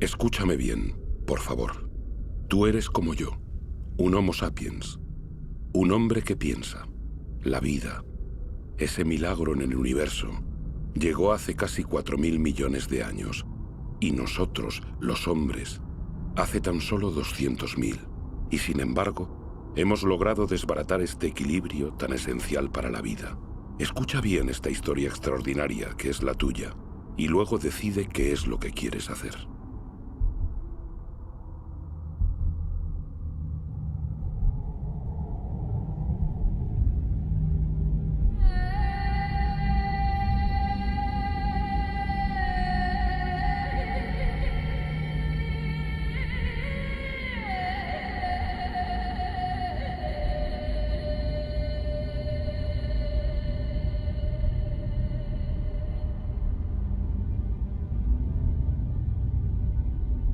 Escúchame bien, por favor. Tú eres como yo, un Homo sapiens, un hombre que piensa. La vida, ese milagro en el universo, llegó hace casi 4.000 millones de años, y nosotros, los hombres, hace tan solo 200.000, y sin embargo, hemos logrado desbaratar este equilibrio tan esencial para la vida. Escucha bien esta historia extraordinaria que es la tuya, y luego decide qué es lo que quieres hacer.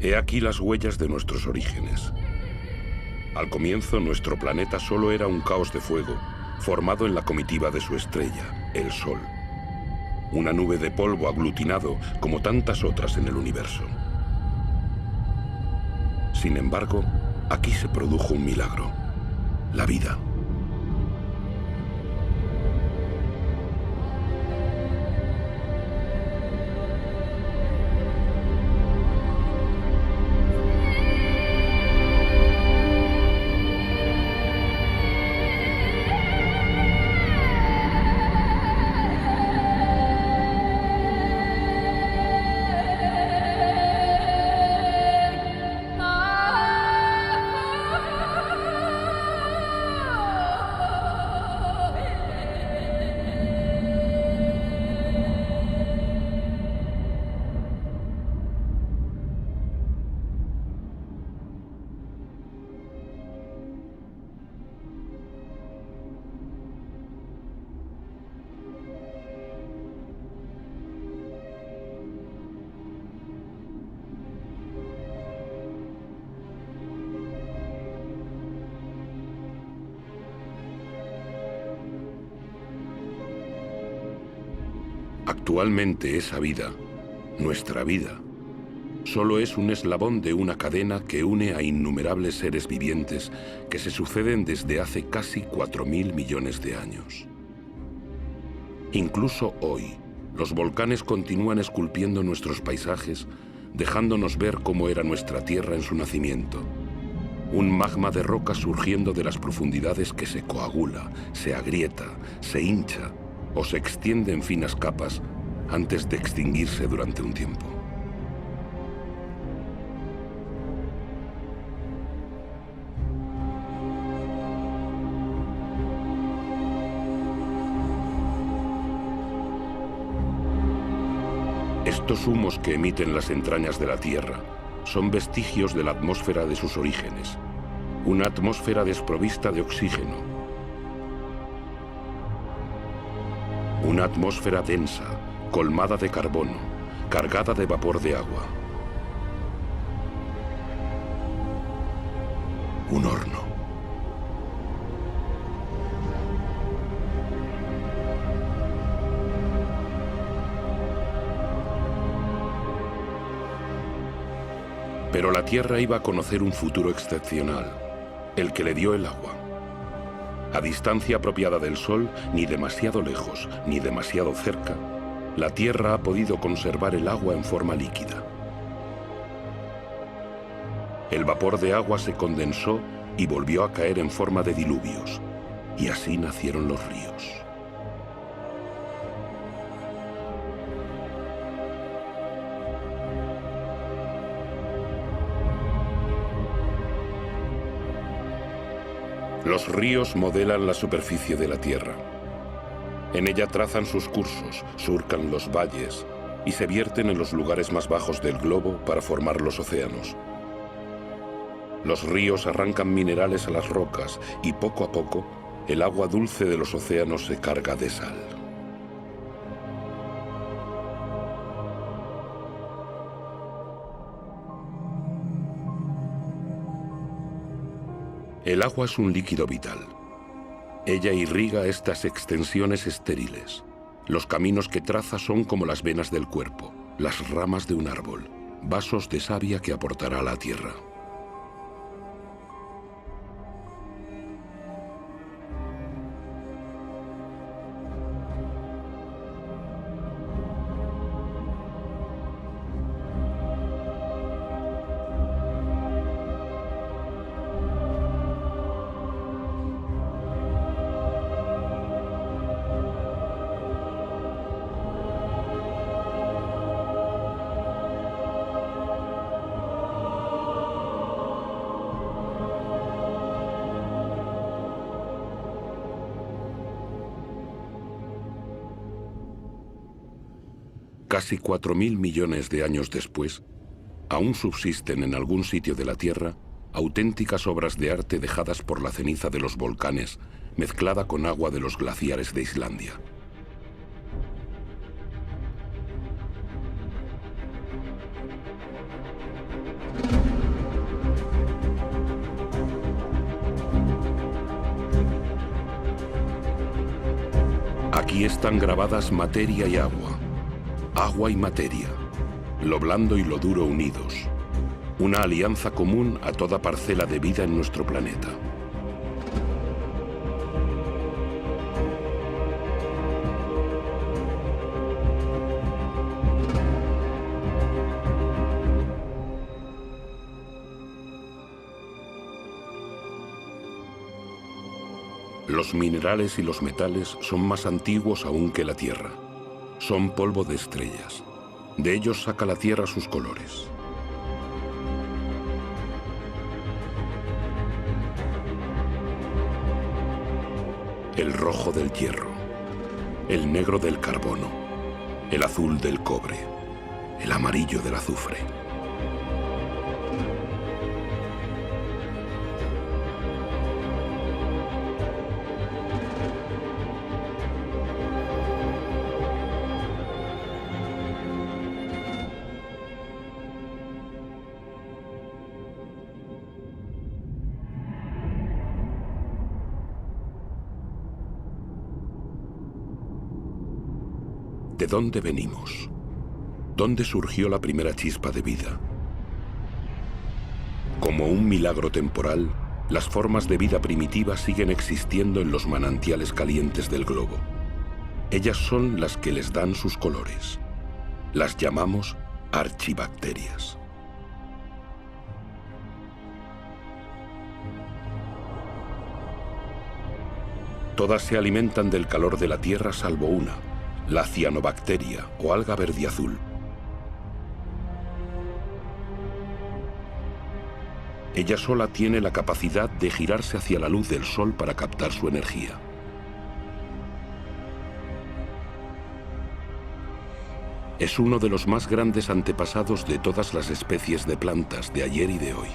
He aquí las huellas de nuestros orígenes. Al comienzo, nuestro planeta solo era un caos de fuego, formado en la comitiva de su estrella, el Sol. Una nube de polvo aglutinado como tantas otras en el universo. Sin embargo, aquí se produjo un milagro: la vida. Actualmente esa vida, nuestra vida, solo es un eslabón de una cadena que une a innumerables seres vivientes que se suceden desde hace casi 4.000 millones de años. Incluso hoy, los volcanes continúan esculpiendo nuestros paisajes, dejándonos ver cómo era nuestra Tierra en su nacimiento. Un magma de roca surgiendo de las profundidades que se coagula, se agrieta, se hincha o se extiende en finas capas antes de extinguirse durante un tiempo. Estos humos que emiten las entrañas de la Tierra son vestigios de la atmósfera de sus orígenes, una atmósfera desprovista de oxígeno. Una atmósfera densa, colmada de carbono, cargada de vapor de agua. Un horno. Pero la Tierra iba a conocer un futuro excepcional, el que le dio el agua. A distancia apropiada del Sol, ni demasiado lejos, ni demasiado cerca, la Tierra ha podido conservar el agua en forma líquida. El vapor de agua se condensó y volvió a caer en forma de diluvios, y así nacieron los ríos. Los ríos modelan la superficie de la Tierra. En ella trazan sus cursos, surcan los valles y se vierten en los lugares más bajos del globo para formar los océanos. Los ríos arrancan minerales a las rocas y poco a poco el agua dulce de los océanos se carga de sal. El agua es un líquido vital. Ella irriga estas extensiones estériles. Los caminos que traza son como las venas del cuerpo, las ramas de un árbol. vasos de savia que aportará a la Tierra. Casi 4.000 millones de años después, aún subsisten en algún sitio de la Tierra auténticas obras de arte dejadas por la ceniza de los volcanes, mezclada con agua de los glaciares de Islandia. Aquí están grabadas materia y agua, agua y materia, lo blando y lo duro unidos, una alianza común a toda parcela de vida en nuestro planeta. Los minerales y los metales son más antiguos aún que la Tierra. Son polvo de estrellas. De ellos saca la Tierra sus colores. El rojo del hierro, el negro del carbono, el azul del cobre, el amarillo del azufre. ¿De dónde venimos? ¿Dónde surgió la primera chispa de vida? Como un milagro temporal, las formas de vida primitiva siguen existiendo en los manantiales calientes del globo. Ellas son las que les dan sus colores. Las llamamos archibacterias. Todas se alimentan del calor de la Tierra salvo una, la cianobacteria o alga verdiazul. Ella sola tiene la capacidad de girarse hacia la luz del sol para captar su energía. Es uno de los más grandes antepasados de todas las especies de plantas de ayer y de hoy.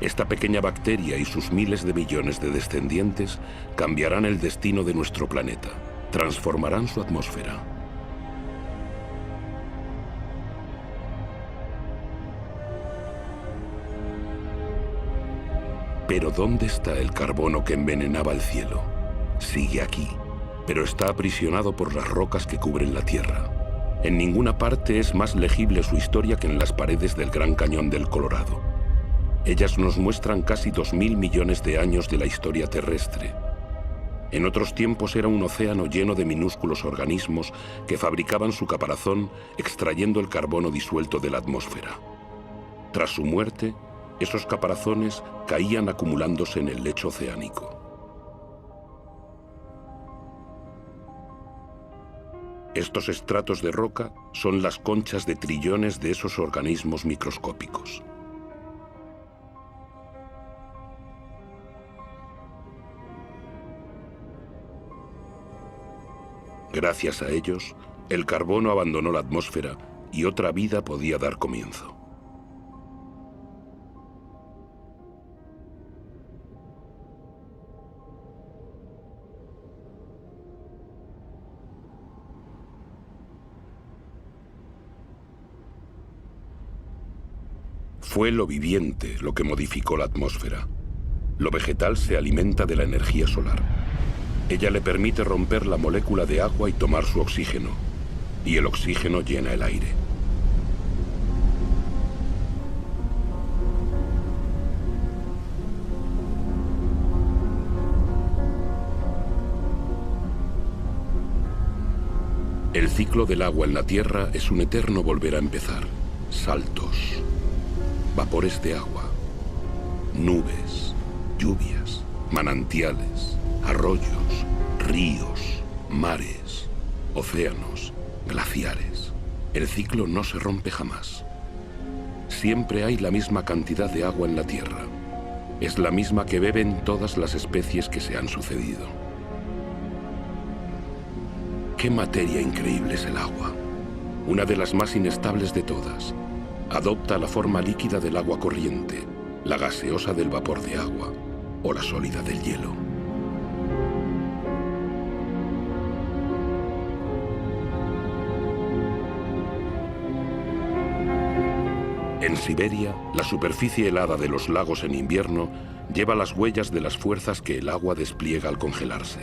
Esta pequeña bacteria y sus miles de millones de descendientes cambiarán el destino de nuestro planeta, transformarán su atmósfera. Pero ¿dónde está el carbono que envenenaba el cielo? Sigue aquí, pero está aprisionado por las rocas que cubren la Tierra. En ninguna parte es más legible su historia que en las paredes del Gran Cañón del Colorado. Ellas nos muestran casi 2.000 millones de años de la historia terrestre. En otros tiempos era un océano lleno de minúsculos organismos que fabricaban su caparazón extrayendo el carbono disuelto de la atmósfera. Tras su muerte, esos caparazones caían acumulándose en el lecho oceánico. Estos estratos de roca son las conchas de trillones de esos organismos microscópicos. Gracias a ellos, el carbono abandonó la atmósfera y otra vida podía dar comienzo. Fue lo viviente lo que modificó la atmósfera. Lo vegetal se alimenta de la energía solar. Ella le permite romper la molécula de agua y tomar su oxígeno. y el oxígeno llena el aire. El ciclo del agua en la Tierra es un eterno volver a empezar. Saltos, vapores de agua, nubes, lluvias, manantiales, arroyos, ríos, mares, océanos, glaciares. El ciclo no se rompe jamás. Siempre hay la misma cantidad de agua en la Tierra. Es la misma que beben todas las especies que se han sucedido. ¡Qué materia increíble es el agua! Una de las más inestables de todas. Adopta la forma líquida del agua corriente, la gaseosa del vapor de agua o la sólida del hielo. En Siberia, la superficie helada de los lagos en invierno lleva las huellas de las fuerzas que el agua despliega al congelarse.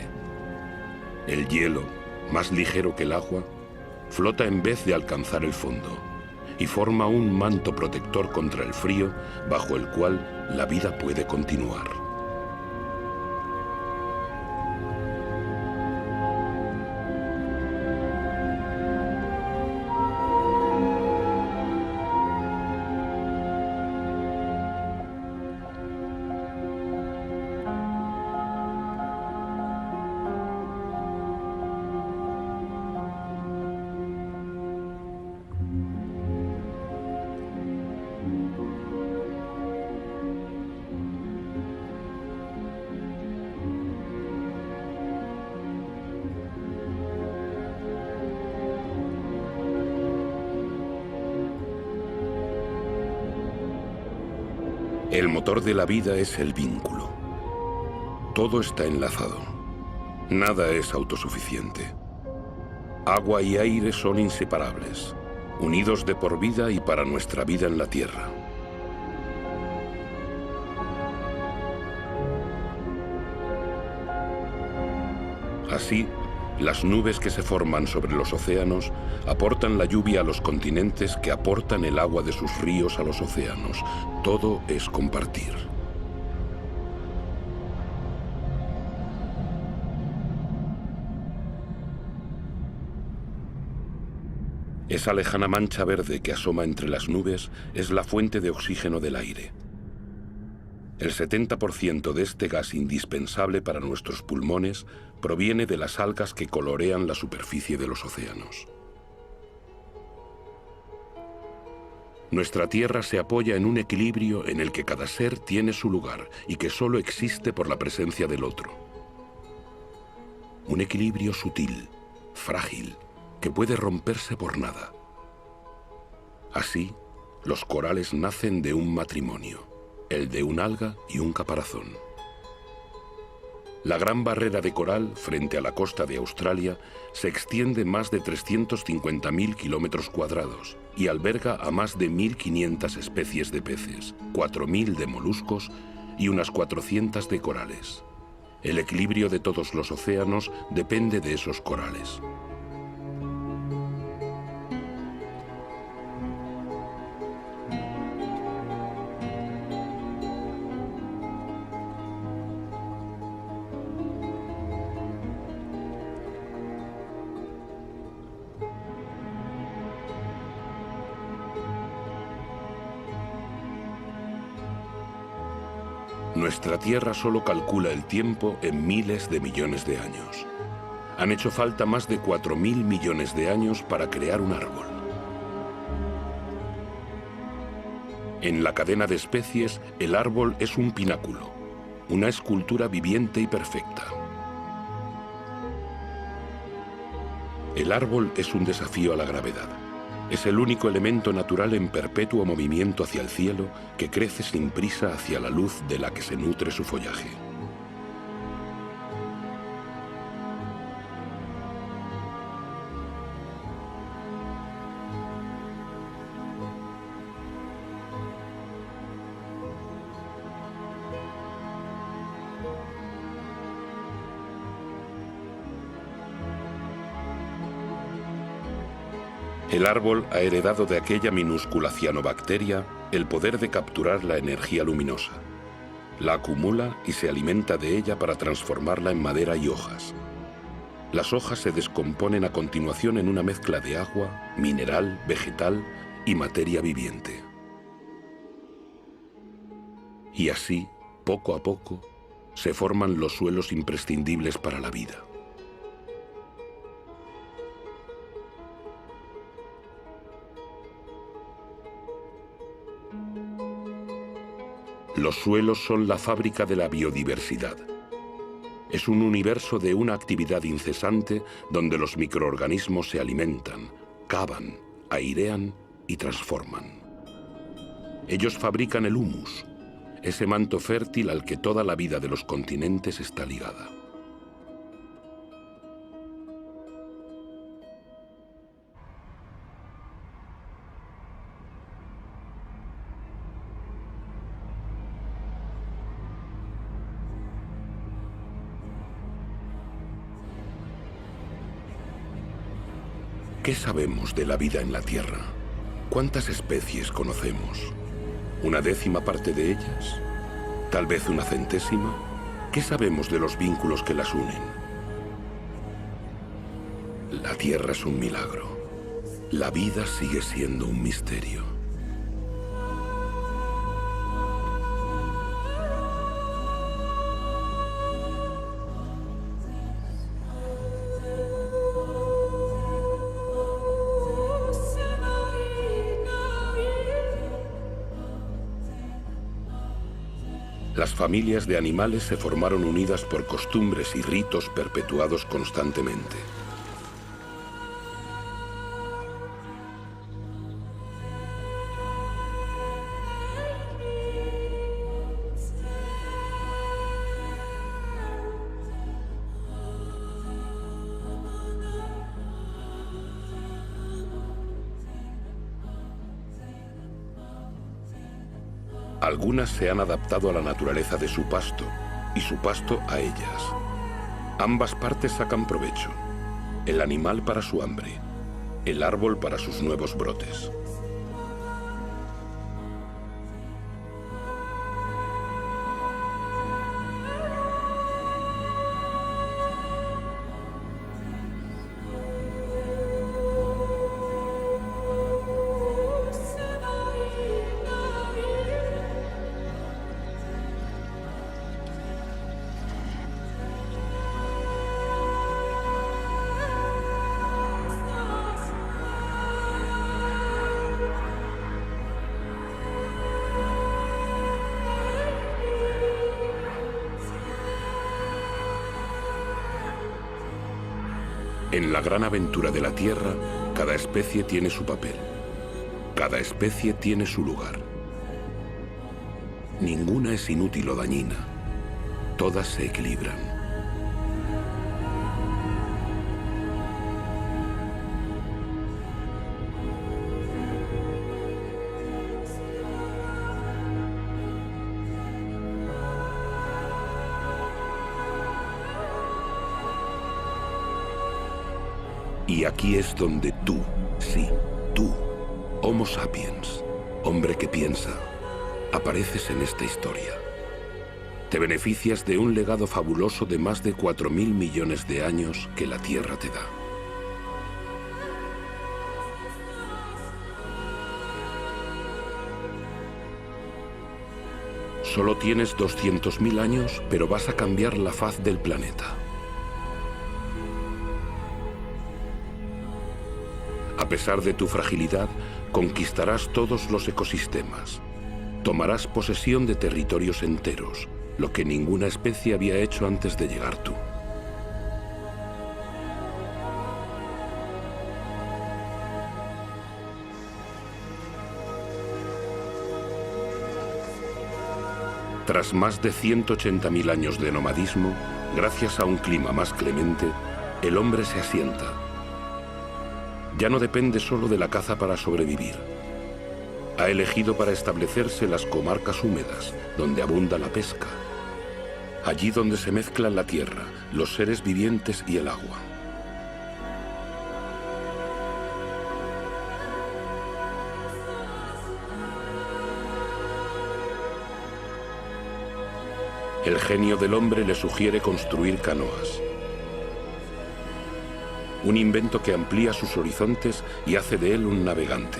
El hielo, más ligero que el agua, flota en vez de alcanzar el fondo y forma un manto protector contra el frío bajo el cual la vida puede continuar. El motor de la vida es el vínculo. Todo está enlazado. Nada es autosuficiente. Agua y aire son inseparables, unidos de por vida y para nuestra vida en la Tierra. Así, las nubes que se forman sobre los océanos aportan la lluvia a los continentes que aportan el agua de sus ríos a los océanos. Todo es compartir. Esa lejana mancha verde que asoma entre las nubes es la fuente de oxígeno del aire. El 70% de este gas indispensable para nuestros pulmones proviene de las algas que colorean la superficie de los océanos. Nuestra Tierra se apoya en un equilibrio en el que cada ser tiene su lugar y que solo existe por la presencia del otro. Un equilibrio sutil, frágil, que puede romperse por nada. Así, los corales nacen de un matrimonio, el de un alga y un caparazón. La gran barrera de coral, frente a la costa de Australia, se extiende más de 350.000 kilómetros cuadrados y alberga a más de 1.500 especies de peces, 4.000 de moluscos y unas 400 de corales. El equilibrio de todos los océanos depende de esos corales. Nuestra Tierra solo calcula el tiempo en miles de millones de años. Han hecho falta más de 4.000 millones de años para crear un árbol. En la cadena de especies, el árbol es un pináculo, una escultura viviente y perfecta. El árbol es un desafío a la gravedad. Es el único elemento natural en perpetuo movimiento hacia el cielo que crece sin prisa hacia la luz de la que se nutre su follaje. El árbol ha heredado de aquella minúscula cianobacteria el poder de capturar la energía luminosa. La acumula y se alimenta de ella para transformarla en madera y hojas. Las hojas se descomponen a continuación en una mezcla de agua, mineral, vegetal y materia viviente. Y así, poco a poco, se forman los suelos imprescindibles para la vida. Los suelos son la fábrica de la biodiversidad. Es un universo de una actividad incesante donde los microorganismos se alimentan, cavan, airean y transforman. Ellos fabrican el humus, ese manto fértil al que toda la vida de los continentes está ligada. ¿Qué sabemos de la vida en la Tierra? ¿Cuántas especies conocemos? ¿Una décima parte de ellas? ¿Tal vez una centésima? ¿Qué sabemos de los vínculos que las unen? La Tierra es un milagro. La vida sigue siendo un misterio. Las familias de animales se formaron unidas por costumbres y ritos perpetuados constantemente. Algunas se han adaptado a la naturaleza de su pasto y su pasto a ellas. Ambas partes sacan provecho. El animal para su hambre, el árbol para sus nuevos brotes. En la gran aventura de la Tierra, cada especie tiene su papel. Cada especie tiene su lugar. Ninguna es inútil o dañina. Todas se equilibran. Y aquí es donde tú, sí, tú, Homo sapiens, hombre que piensa, apareces en esta historia. Te beneficias de un legado fabuloso de más de 4.000 millones de años que la Tierra te da. Solo tienes 200.000 años, pero vas a cambiar la faz del planeta. A pesar de tu fragilidad, conquistarás todos los ecosistemas. Tomarás posesión de territorios enteros, lo que ninguna especie había hecho antes de llegar tú. Tras más de 180.000 años de nomadismo, gracias a un clima más clemente, el hombre se asienta. Ya no depende solo de la caza para sobrevivir. Ha elegido para establecerse las comarcas húmedas, donde abunda la pesca. Allí donde se mezclan la tierra, los seres vivientes y el agua. El genio del hombre le sugiere construir canoas. Un invento que amplía sus horizontes y hace de él un navegante.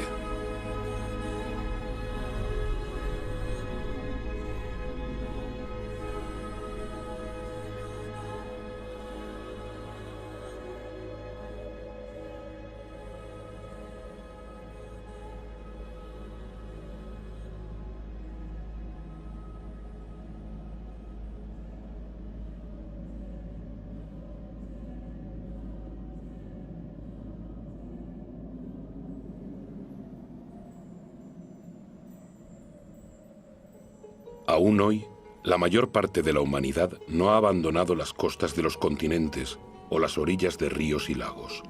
Aún hoy, la mayor parte de la humanidad no ha abandonado las costas de los continentes o las orillas de ríos y lagos.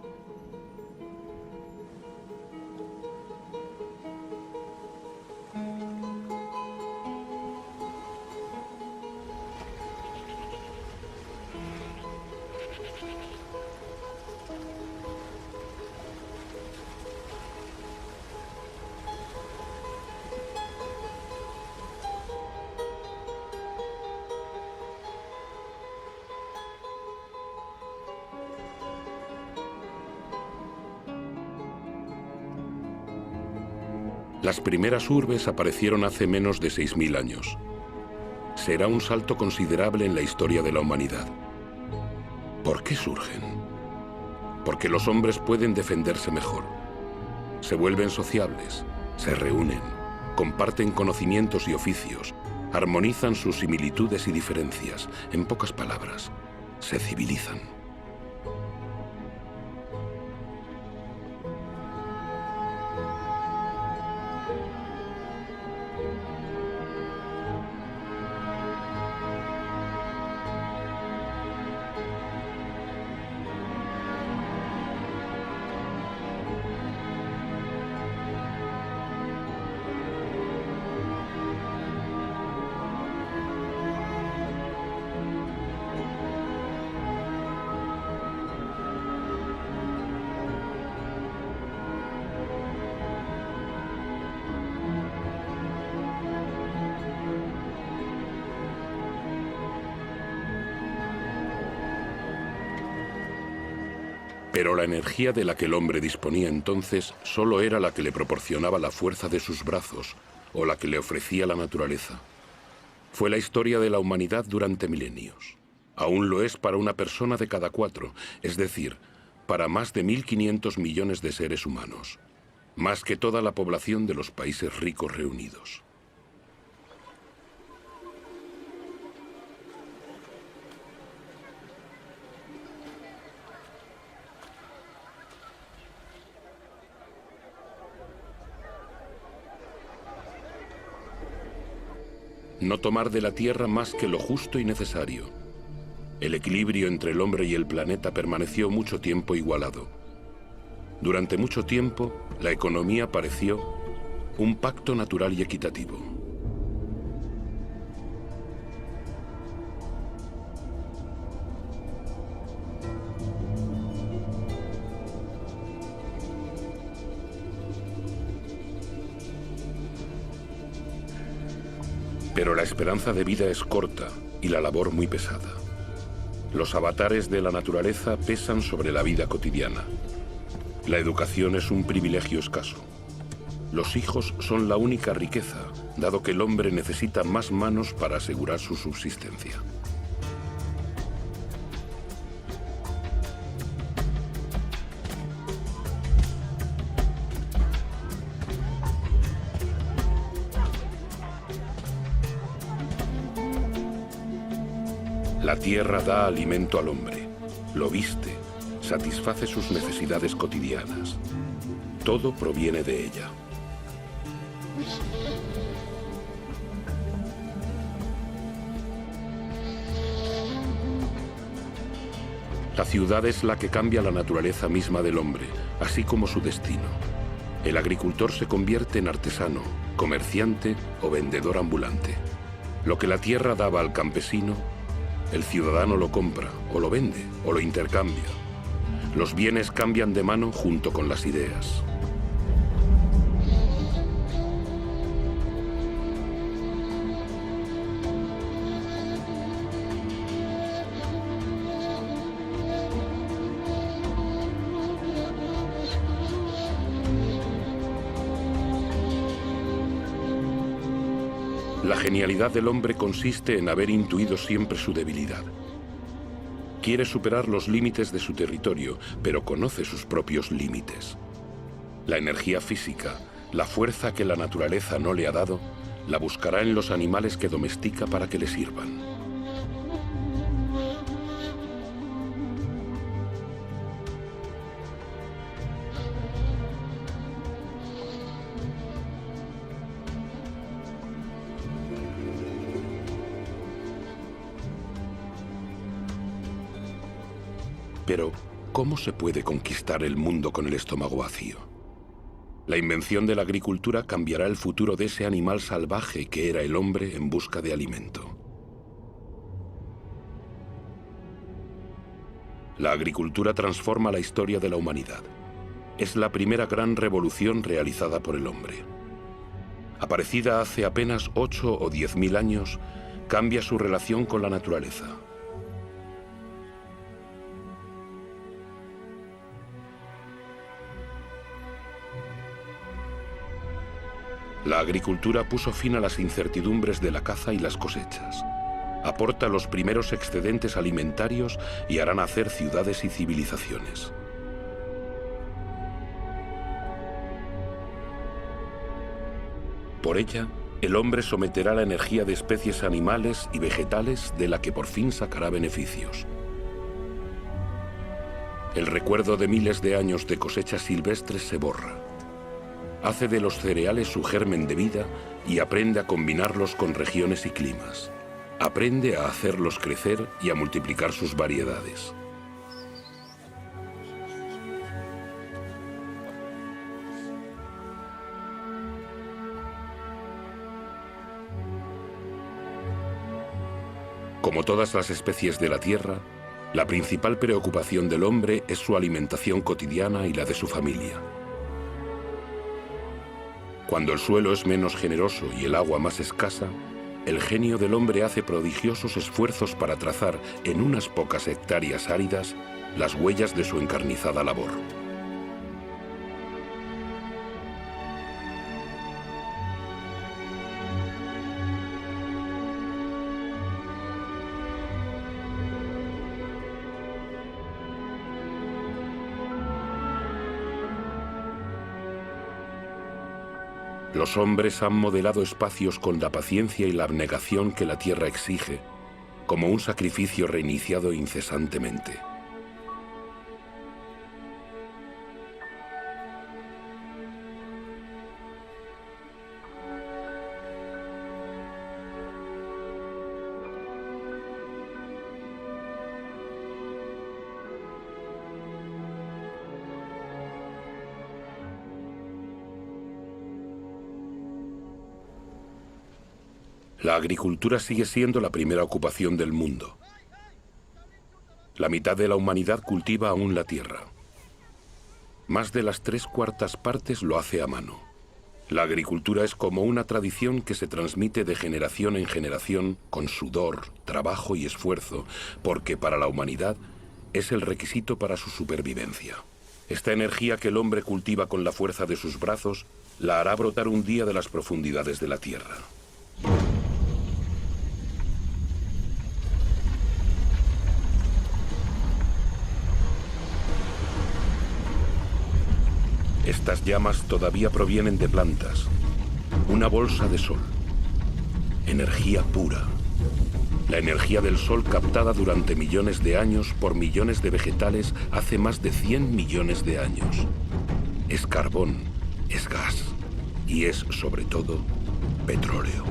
Las primeras urbes aparecieron hace menos de 6000 años. Será un salto considerable en la historia de la humanidad. ¿Por qué surgen? Porque los hombres pueden defenderse mejor. Se vuelven sociables, se reúnen, comparten conocimientos y oficios, armonizan sus similitudes y diferencias. En pocas palabras, se civilizan. Pero la energía de la que el hombre disponía entonces solo era la que le proporcionaba la fuerza de sus brazos o la que le ofrecía la naturaleza. Fue la historia de la humanidad durante milenios. Aún lo es para una persona de cada 4, es decir, para más de 1500 millones de seres humanos, más que toda la población de los países ricos reunidos. No tomar de la Tierra más que lo justo y necesario. El equilibrio entre el hombre y el planeta permaneció mucho tiempo igualado. Durante mucho tiempo, la economía pareció un pacto natural y equitativo. Pero la esperanza de vida es corta y la labor muy pesada. Los avatares de la naturaleza pesan sobre la vida cotidiana. La educación es un privilegio escaso. Los hijos son la única riqueza, dado que el hombre necesita más manos para asegurar su subsistencia. La tierra da alimento al hombre, lo viste, satisface sus necesidades cotidianas. Todo proviene de ella. La ciudad es la que cambia la naturaleza misma del hombre, así como su destino. El agricultor se convierte en artesano, comerciante o vendedor ambulante. Lo que la tierra daba al campesino, el ciudadano lo compra, o lo vende, o lo intercambia. Los bienes cambian de mano junto con las ideas. La genialidad del hombre consiste en haber intuido siempre su debilidad. Quiere superar los límites de su territorio, pero conoce sus propios límites. La energía física, la fuerza que la naturaleza no le ha dado, la buscará en los animales que domestica para que le sirvan. Pero, ¿cómo se puede conquistar el mundo con el estómago vacío? La invención de la agricultura cambiará el futuro de ese animal salvaje que era el hombre en busca de alimento. La agricultura transforma la historia de la humanidad. Es la primera gran revolución realizada por el hombre. Aparecida hace apenas 8 o 10.000 años, cambia su relación con la naturaleza. La agricultura puso fin a las incertidumbres de la caza y las cosechas. Aporta los primeros excedentes alimentarios y hará nacer ciudades y civilizaciones. Por ella, el hombre someterá la energía de especies animales y vegetales de la que por fin sacará beneficios. El recuerdo de miles de años de cosechas silvestres se borra. Hace de los cereales su germen de vida y aprende a combinarlos con regiones y climas. Aprende a hacerlos crecer y a multiplicar sus variedades. Como todas las especies de la Tierra, la principal preocupación del hombre es su alimentación cotidiana y la de su familia. Cuando el suelo es menos generoso y el agua más escasa, el genio del hombre hace prodigiosos esfuerzos para trazar en unas pocas hectáreas áridas las huellas de su encarnizada labor. Los hombres han modelado espacios con la paciencia y la abnegación que la tierra exige, como un sacrificio reiniciado incesantemente. La agricultura sigue siendo la primera ocupación del mundo. La mitad de la humanidad cultiva aún la tierra. Más de las 3/4 partes lo hace a mano. La agricultura es como una tradición que se transmite de generación en generación con sudor, trabajo y esfuerzo, porque para la humanidad es el requisito para su supervivencia. Esta energía que el hombre cultiva con la fuerza de sus brazos la hará brotar un día de las profundidades de la tierra. Estas llamas todavía provienen de plantas. Una bolsa de sol. Energía pura. La energía del sol captada durante millones de años por millones de vegetales hace más de 100 millones de años. Es carbón, es gas y es, sobre todo, petróleo.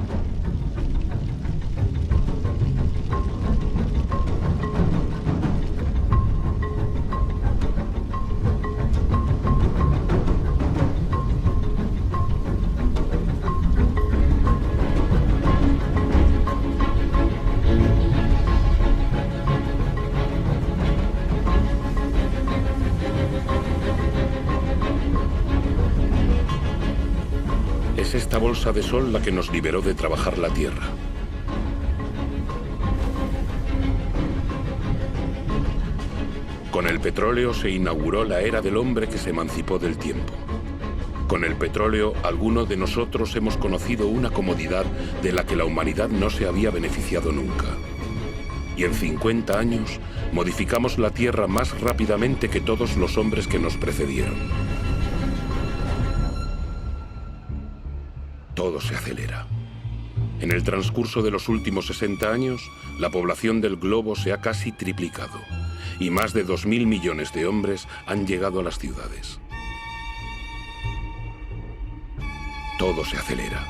Es esta bolsa de sol la que nos liberó de trabajar la tierra. Con el petróleo se inauguró la era del hombre que se emancipó del tiempo. Con el petróleo, algunos de nosotros hemos conocido una comodidad de la que la humanidad no se había beneficiado nunca. Y en 50 años, modificamos la Tierra más rápidamente que todos los hombres que nos precedieron. Todo se acelera. En el transcurso de los últimos 60 años, la población del globo se ha casi triplicado y más de 2.000 millones de hombres han llegado a las ciudades. Todo se acelera.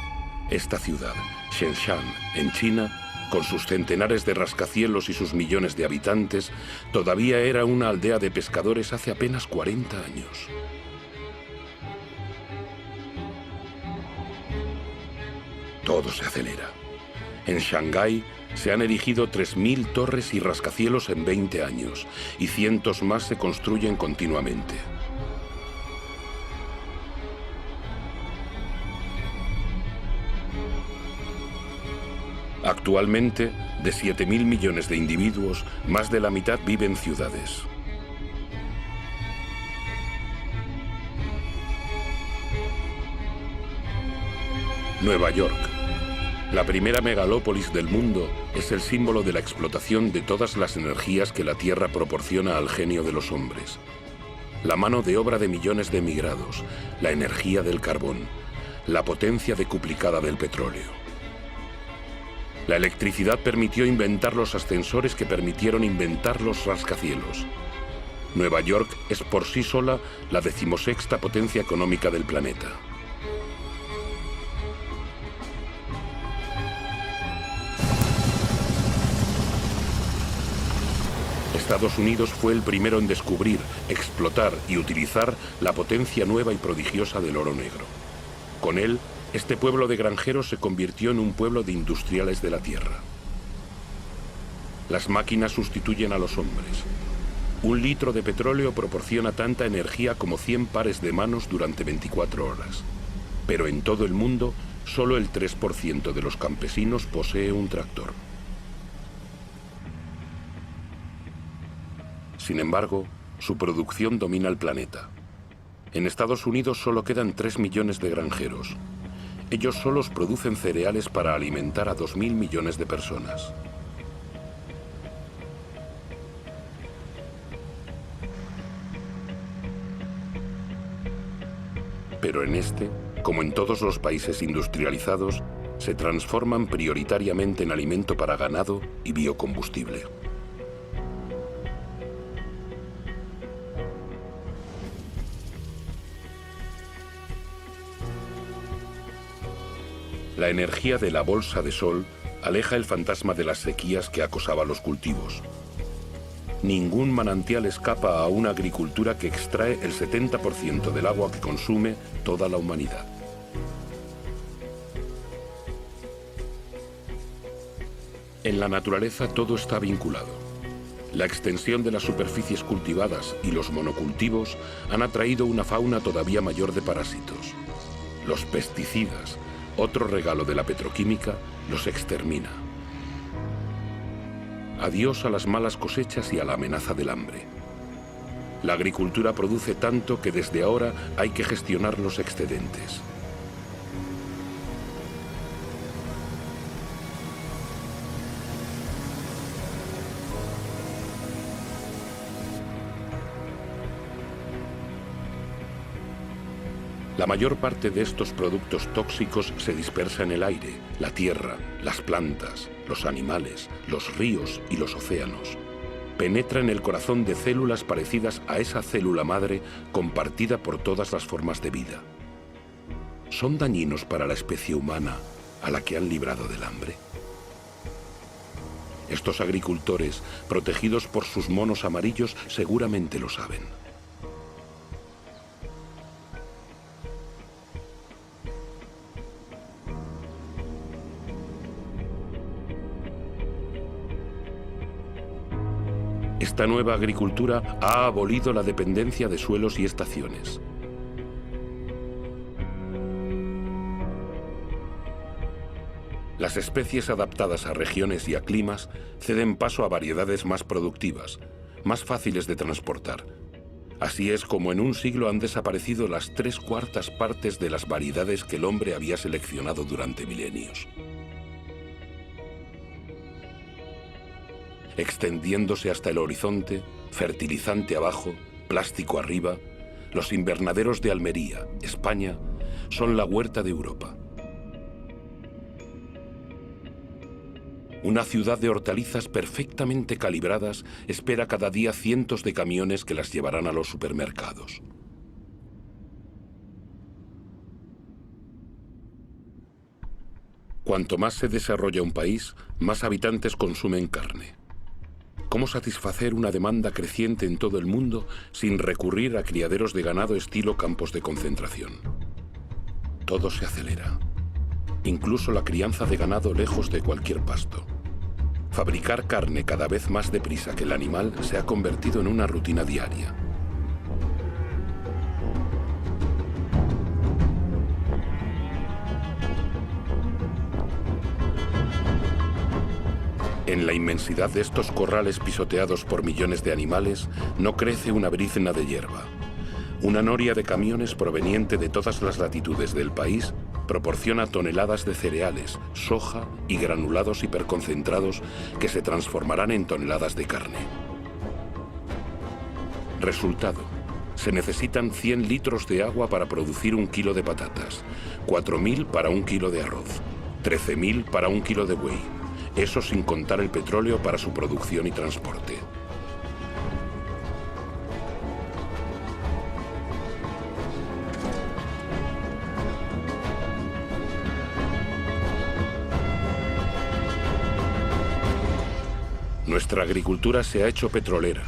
Esta ciudad, Shenzhen, en China, con sus centenares de rascacielos y sus millones de habitantes, todavía era una aldea de pescadores hace apenas 40 años. Todo se acelera. En Shanghái se han erigido 3.000 torres y rascacielos en 20 años, y cientos más se construyen continuamente. Actualmente, de 7.000 millones de individuos, más de la mitad vive en ciudades. Nueva York, la primera megalópolis del mundo, es el símbolo de la explotación de todas las energías que la Tierra proporciona al genio de los hombres. La mano de obra de millones de emigrados, la energía del carbón, la potencia decuplicada del petróleo. La electricidad permitió inventar los ascensores que permitieron inventar los rascacielos. Nueva York es por sí sola la 16ª potencia económica del planeta. Estados Unidos fue el primero en descubrir, explotar y utilizar la potencia nueva y prodigiosa del oro negro. Con él, este pueblo de granjeros se convirtió en un pueblo de industriales de la tierra. Las máquinas sustituyen a los hombres. 1 litro de petróleo proporciona tanta energía como 100 pares de manos durante 24 horas. Pero en todo el mundo, solo el 3% de los campesinos posee un tractor. Sin embargo, su producción domina el planeta. En Estados Unidos solo quedan 3 millones de granjeros. Ellos solos producen cereales para alimentar a 2.000 millones de personas. Pero en este, como en todos los países industrializados, se transforman prioritariamente en alimento para ganado y biocombustible. La energía de la bolsa de sol aleja el fantasma de las sequías que acosaba los cultivos. Ningún manantial escapa a una agricultura que extrae el 70% del agua que consume toda la humanidad. En la naturaleza todo está vinculado. La extensión de las superficies cultivadas y los monocultivos han atraído una fauna todavía mayor de parásitos. Los pesticidas, otro regalo de la petroquímica, los extermina. Adiós a las malas cosechas y a la amenaza del hambre. La agricultura produce tanto que desde ahora hay que gestionar los excedentes. La mayor parte de estos productos tóxicos se dispersa en el aire, la tierra, las plantas, los animales, los ríos y los océanos. Penetra en el corazón de células parecidas a esa célula madre compartida por todas las formas de vida. ¿Son dañinos para la especie humana a la que han librado del hambre? Estos agricultores, protegidos por sus monos amarillos, seguramente lo saben. Esta nueva agricultura ha abolido la dependencia de suelos y estaciones. Las especies adaptadas a regiones y a climas ceden paso a variedades más productivas, más fáciles de transportar. Así es como en un siglo han desaparecido las 3/4 partes de las variedades que el hombre había seleccionado durante milenios. Extendiéndose hasta el horizonte, fertilizante abajo, plástico arriba, los invernaderos de Almería, España, son la huerta de Europa. Una ciudad de hortalizas perfectamente calibradas espera cada día cientos de camiones que las llevarán a los supermercados. Cuanto más se desarrolla un país, más habitantes consumen carne. ¿Cómo satisfacer una demanda creciente en todo el mundo sin recurrir a criaderos de ganado estilo campos de concentración? Todo se acelera, incluso la crianza de ganado lejos de cualquier pasto. Fabricar carne cada vez más deprisa que el animal se ha convertido en una rutina diaria. En la inmensidad de estos corrales pisoteados por millones de animales, no crece una brizna de hierba. Una noria de camiones proveniente de todas las latitudes del país proporciona toneladas de cereales, soja y granulados hiperconcentrados que se transformarán en toneladas de carne. Resultado: se necesitan 100 litros de agua para producir 1 kilo de patatas, 4.000 para 1 kilo de arroz, 13.000 para 1 kilo de buey. Eso sin contar el petróleo para su producción y transporte. Nuestra agricultura se ha hecho petrolera.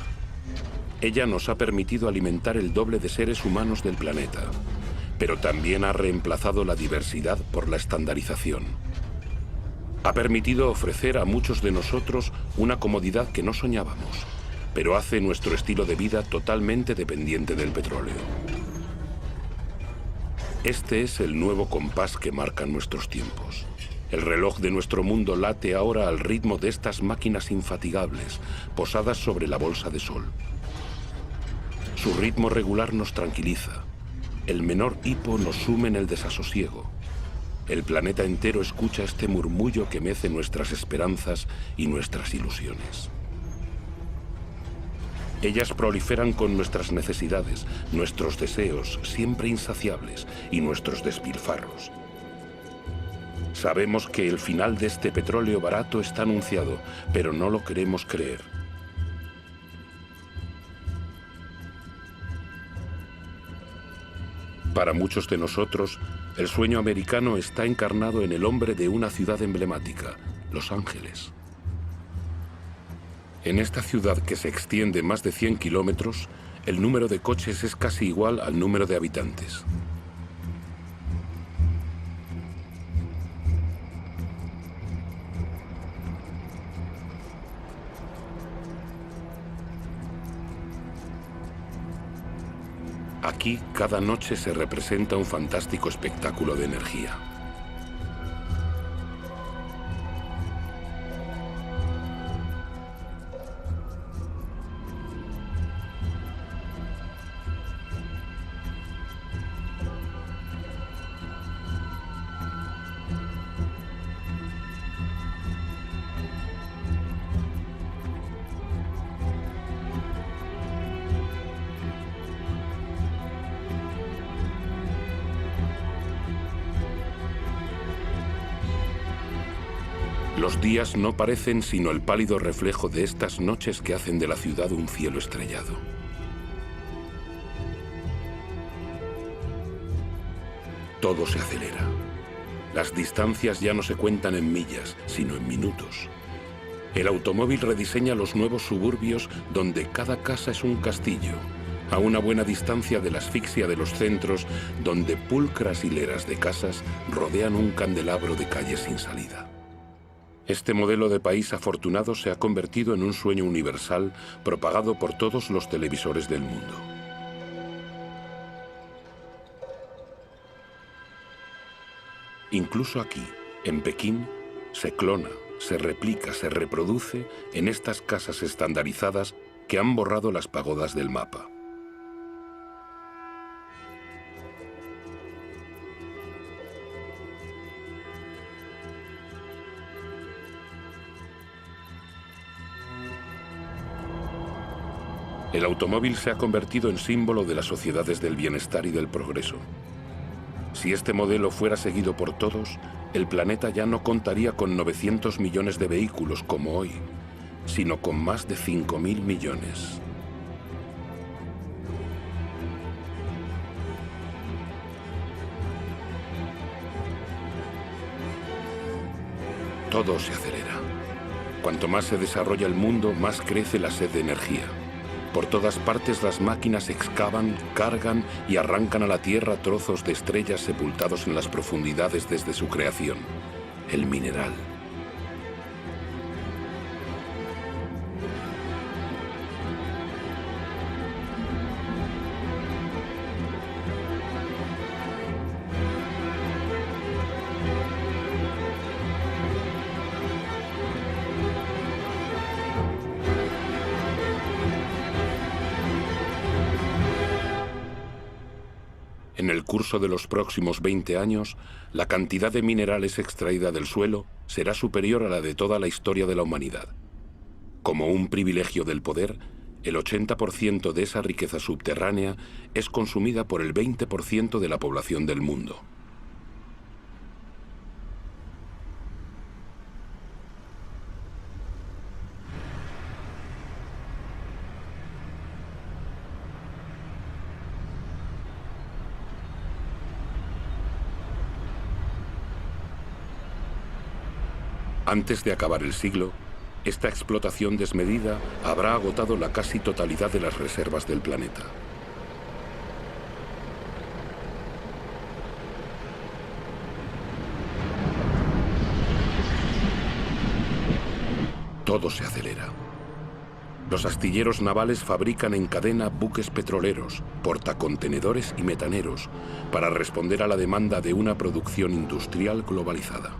Ella nos ha permitido alimentar el doble de seres humanos del planeta, pero también ha reemplazado la diversidad por la estandarización. Ha permitido ofrecer a muchos de nosotros una comodidad que no soñábamos, pero hace nuestro estilo de vida totalmente dependiente del petróleo. Este es el nuevo compás que marca nuestros tiempos. El reloj de nuestro mundo late ahora al ritmo de estas máquinas infatigables, posadas sobre la bolsa de sol. Su ritmo regular nos tranquiliza. El menor hipo nos sume en el desasosiego. El planeta entero escucha este murmullo que mece nuestras esperanzas y nuestras ilusiones. Ellas proliferan con nuestras necesidades, nuestros deseos siempre insaciables y nuestros despilfarros. Sabemos que el final de este petróleo barato está anunciado, pero no lo queremos creer. Para muchos de nosotros, el sueño americano está encarnado en el hombre de una ciudad emblemática, Los Ángeles. En esta ciudad que se extiende más de 100 kilómetros, el número de coches es casi igual al número de habitantes. Aquí, cada noche se representa un fantástico espectáculo de energía. Los días no parecen sino el pálido reflejo de estas noches que hacen de la ciudad un cielo estrellado. Todo se acelera. Las distancias ya no se cuentan en millas, sino en minutos. El automóvil rediseña los nuevos suburbios donde cada casa es un castillo, a una buena distancia de la asfixia de los centros donde pulcras hileras de casas rodean un candelabro de calles sin salida. Este modelo de país afortunado se ha convertido en un sueño universal propagado por todos los televisores del mundo. Incluso aquí, en Pekín, se clona, se replica, se reproduce en estas casas estandarizadas que han borrado las pagodas del mapa. El automóvil se ha convertido en símbolo de las sociedades del bienestar y del progreso. Si este modelo fuera seguido por todos, el planeta ya no contaría con 900 millones de vehículos como hoy, sino con más de 5.000 millones. Todo se acelera. Cuanto más se desarrolla el mundo, más crece la sed de energía. Por todas partes las máquinas excavan, cargan y arrancan a la Tierra trozos de estrellas sepultados en las profundidades desde su creación. El mineral. En el curso de los próximos 20 años, la cantidad de minerales extraída del suelo será superior a la de toda la historia de la humanidad. Como un privilegio del poder, el 80% de esa riqueza subterránea es consumida por el 20% de la población del mundo. Antes de acabar el siglo, esta explotación desmedida habrá agotado la casi totalidad de las reservas del planeta. Todo se acelera. Los astilleros navales fabrican en cadena buques petroleros, portacontenedores y metaneros para responder a la demanda de una producción industrial globalizada.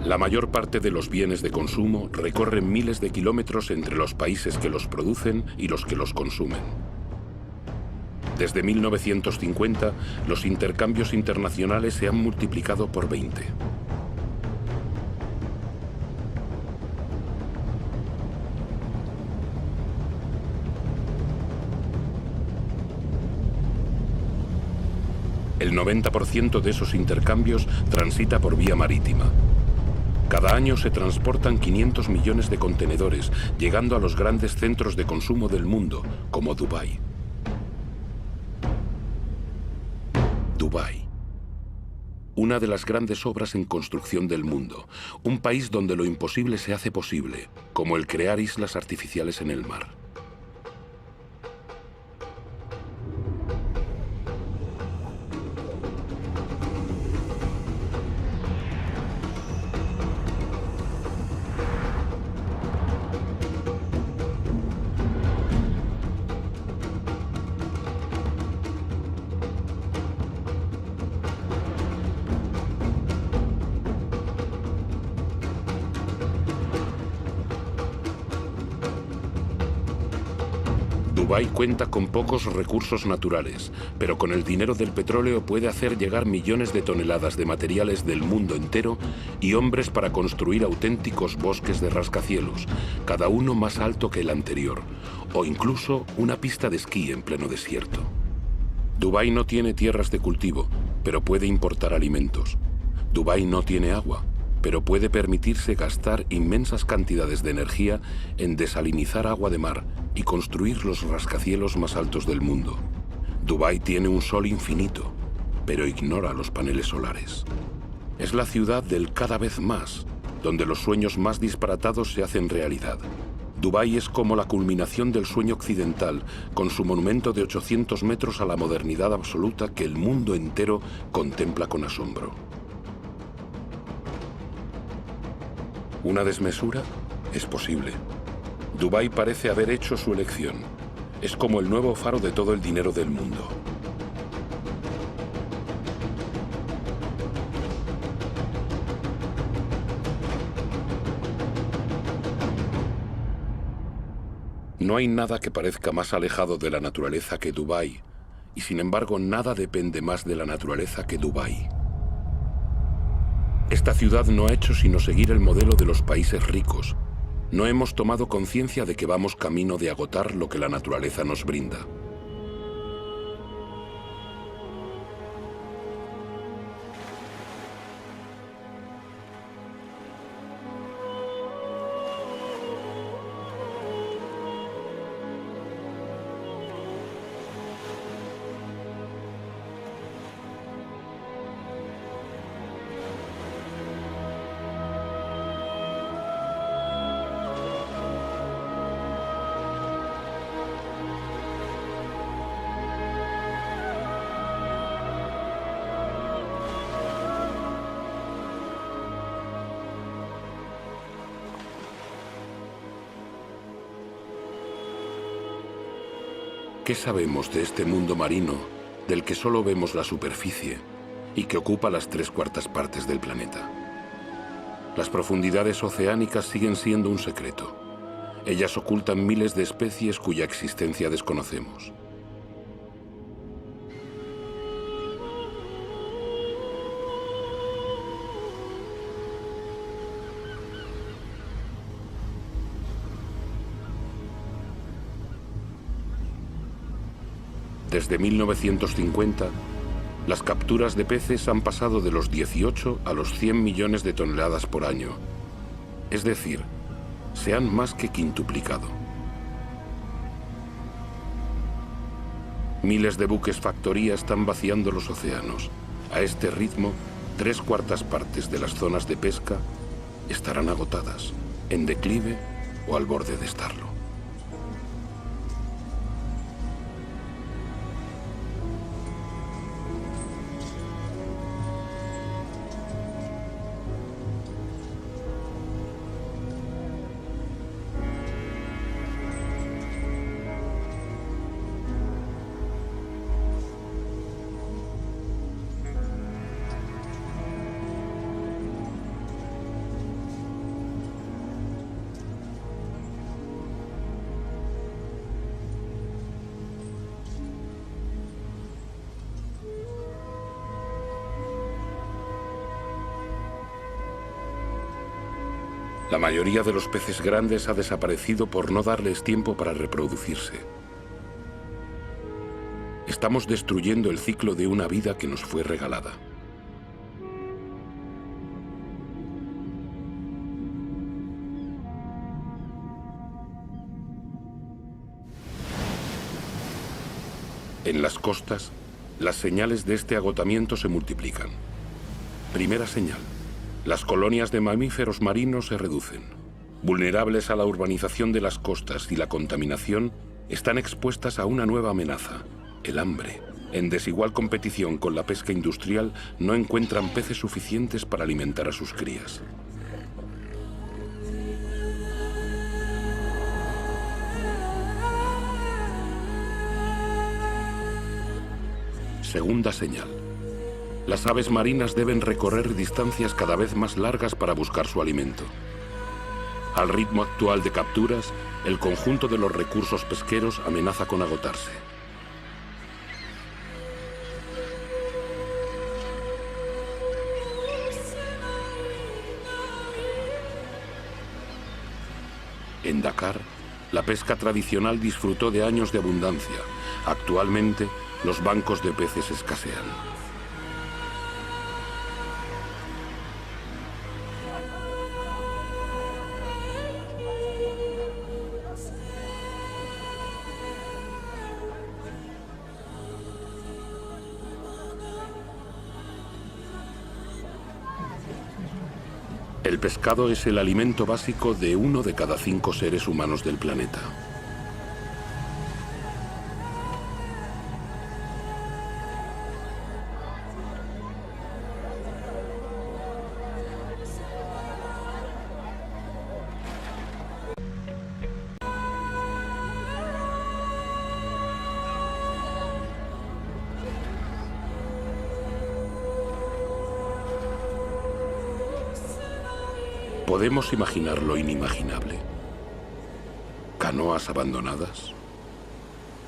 La mayor parte de los bienes de consumo recorren miles de kilómetros entre los países que los producen y los que los consumen. Desde 1950, los intercambios internacionales se han multiplicado por 20. El 90% de esos intercambios transita por vía marítima. Cada año se transportan 500 millones de contenedores, llegando a los grandes centros de consumo del mundo, como Dubái. Dubái. Una de las grandes obras en construcción del mundo, un país donde lo imposible se hace posible, como el crear islas artificiales en el mar. Dubái cuenta con pocos recursos naturales, pero con el dinero del petróleo puede hacer llegar millones de toneladas de materiales del mundo entero y hombres para construir auténticos bosques de rascacielos, cada uno más alto que el anterior, o incluso una pista de esquí en pleno desierto. Dubái no tiene tierras de cultivo, pero puede importar alimentos. Dubái no tiene agua, pero puede permitirse gastar inmensas cantidades de energía en desalinizar agua de mar y construir los rascacielos más altos del mundo. Dubái tiene un sol infinito, pero ignora los paneles solares. Es la ciudad del cada vez más, donde los sueños más disparatados se hacen realidad. Dubái es como la culminación del sueño occidental, con su monumento de 800 metros a la modernidad absoluta que el mundo entero contempla con asombro. ¿Una desmesura? Es posible. Dubái parece haber hecho su elección. Es como el nuevo faro de todo el dinero del mundo. No hay nada que parezca más alejado de la naturaleza que Dubái, y sin embargo nada depende más de la naturaleza que Dubái. Esta ciudad no ha hecho sino seguir el modelo de los países ricos. no hemos tomado conciencia de que vamos camino de agotar lo que la naturaleza nos brinda. ¿Qué sabemos de este mundo marino del que solo vemos la superficie y que ocupa las 3/4 partes del planeta? Las profundidades oceánicas siguen siendo un secreto. Ellas ocultan miles de especies cuya existencia desconocemos. Desde 1950, las capturas de peces han pasado de los 18 a los 100 millones de toneladas por año. Es decir, se han más que quintuplicado. Miles de buques factoría están vaciando los océanos. A este ritmo, 3/4 partes de las zonas de pesca estarán agotadas, en declive o al borde de estarlo. La mayoría de los peces grandes ha desaparecido por no darles tiempo para reproducirse. Estamos destruyendo el ciclo de una vida que nos fue regalada. En las costas, las señales de este agotamiento se multiplican. Primera señal. Las colonias de mamíferos marinos se reducen. Vulnerables a la urbanización de las costas y la contaminación, están expuestas a una nueva amenaza, el hambre. En desigual competición con la pesca industrial, no encuentran peces suficientes para alimentar a sus crías. Segunda señal. Las aves marinas deben recorrer distancias cada vez más largas para buscar su alimento. Al ritmo actual de capturas, el conjunto de los recursos pesqueros amenaza con agotarse. En Dakar, la pesca tradicional disfrutó de años de abundancia. Actualmente, los bancos de peces escasean. El pescado es el alimento básico de 1 de cada 5 seres humanos del planeta. Podemos imaginar lo inimaginable. Canoas abandonadas.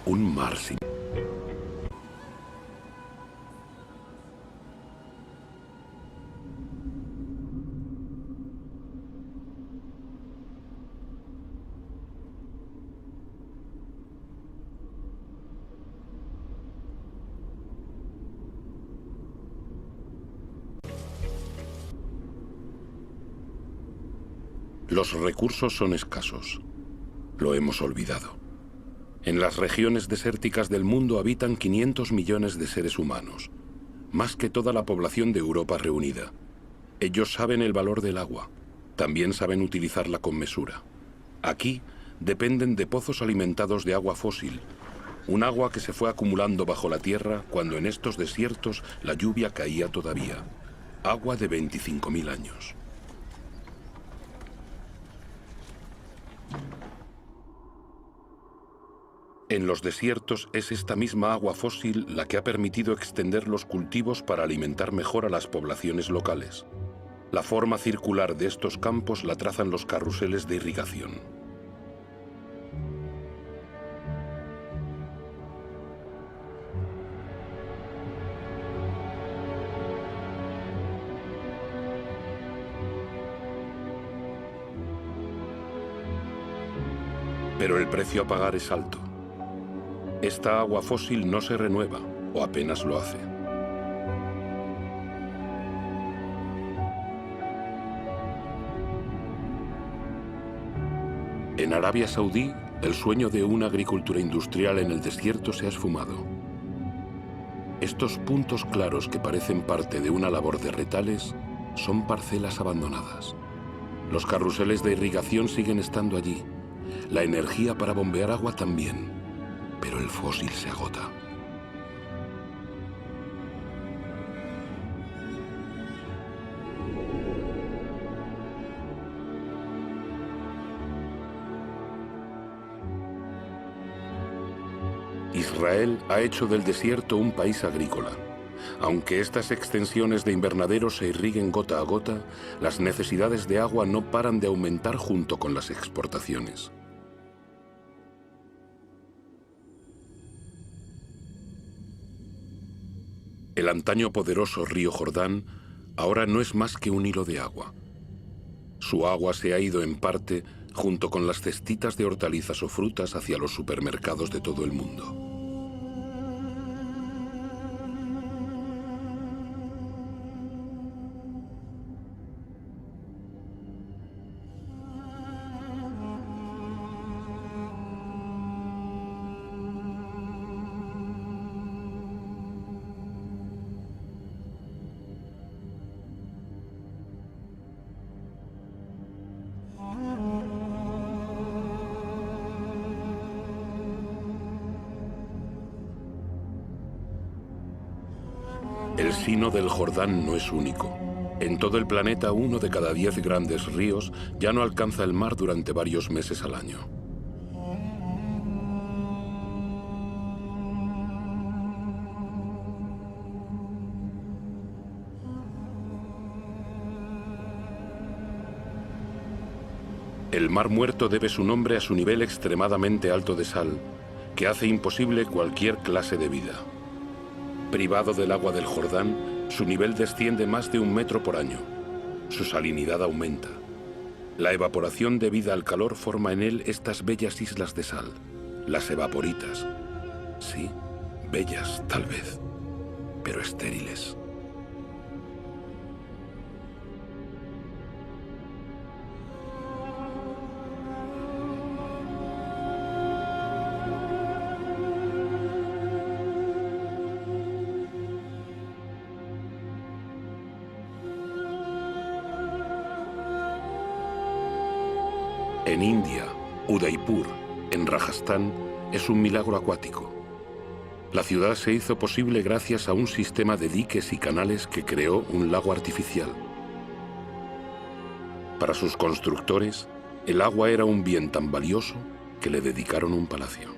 Un mar sin... Los recursos son escasos. Lo hemos olvidado. En las regiones desérticas del mundo habitan 500 millones de seres humanos, más que toda la población de Europa reunida. Ellos saben el valor del agua. También saben utilizarla con mesura. Aquí dependen de pozos alimentados de agua fósil, un agua que se fue acumulando bajo la tierra cuando en estos desiertos la lluvia caía todavía. Agua de 25.000 años. En los desiertos es esta misma agua fósil la que ha permitido extender los cultivos para alimentar mejor a las poblaciones locales. La forma circular de estos campos la trazan los carruseles de irrigación. Pero el precio a pagar es alto. Esta agua fósil no se renueva, o apenas lo hace. En Arabia Saudí, el sueño de una agricultura industrial en el desierto se ha esfumado. Estos puntos claros que parecen parte de una labor de retales son parcelas abandonadas. Los carruseles de irrigación siguen estando allí. La energía para bombear agua también. Pero el fósil se agota. Israel ha hecho del desierto un país agrícola. Aunque estas extensiones de invernaderos se irriguen gota a gota, las necesidades de agua no paran de aumentar junto con las exportaciones. El antaño poderoso río Jordán ahora no es más que un hilo de agua. Su agua se ha ido en parte junto con las cestitas de hortalizas o frutas hacia los supermercados de todo el mundo. El Sino del Jordán no es único. En todo el planeta, 1 de cada 10 grandes ríos ya no alcanza el mar durante varios meses al año. El Mar Muerto debe su nombre a su nivel extremadamente alto de sal, que hace imposible cualquier clase de vida. Privado del agua del Jordán, su nivel desciende más de 1 metro por año. Su salinidad aumenta. La evaporación debida al calor forma en él estas bellas islas de sal, las evaporitas. Sí, bellas tal vez, pero estériles. En India, Udaipur, en Rajastán, es un milagro acuático. La ciudad se hizo posible gracias a un sistema de diques y canales que creó un lago artificial. Para sus constructores, el agua era un bien tan valioso que le dedicaron un palacio.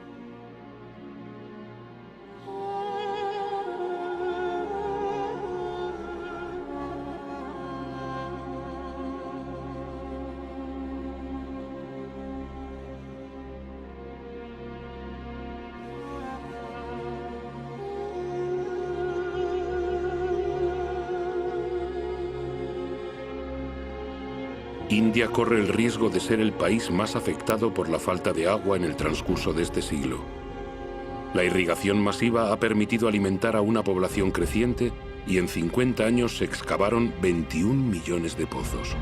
India corre el riesgo de ser el país más afectado por la falta de agua en el transcurso de este siglo. La irrigación masiva ha permitido alimentar a una población creciente y en 50 años se excavaron 21 millones de pozos.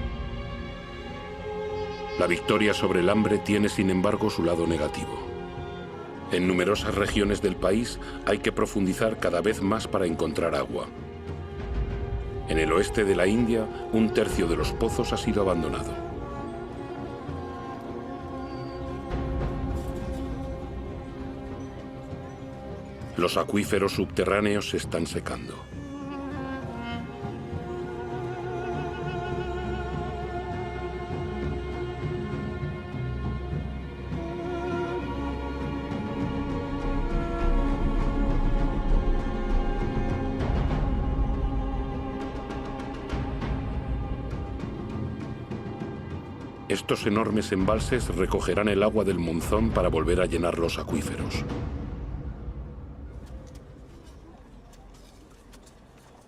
La victoria sobre el hambre tiene, sin embargo, su lado negativo. En numerosas regiones del país hay que profundizar cada vez más para encontrar agua. En el oeste de la India, un tercio de los pozos ha sido abandonado. Los acuíferos subterráneos se están secando. Estos enormes embalses recogerán el agua del monzón para volver a llenar los acuíferos.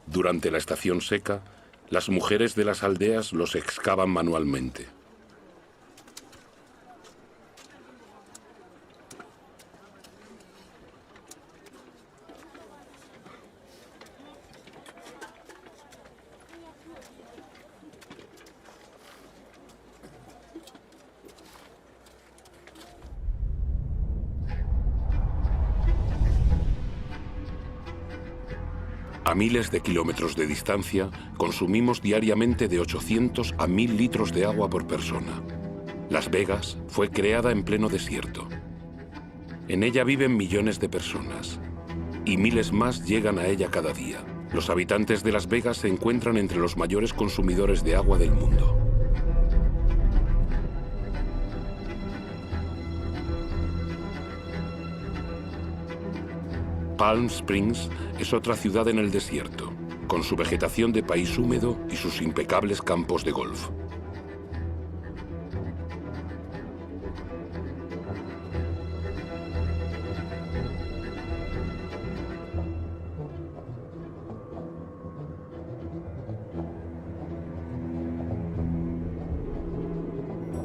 Durante la estación seca, las mujeres de las aldeas los excavan manualmente. A miles de kilómetros de distancia, consumimos diariamente de 800 a 1000 litros de agua por persona. Las Vegas fue creada en pleno desierto. En ella viven millones de personas y miles más llegan a ella cada día. Los habitantes de Las Vegas se encuentran entre los mayores consumidores de agua del mundo. Palm Springs es otra ciudad en el desierto, con su vegetación de país húmedo y sus impecables campos de golf.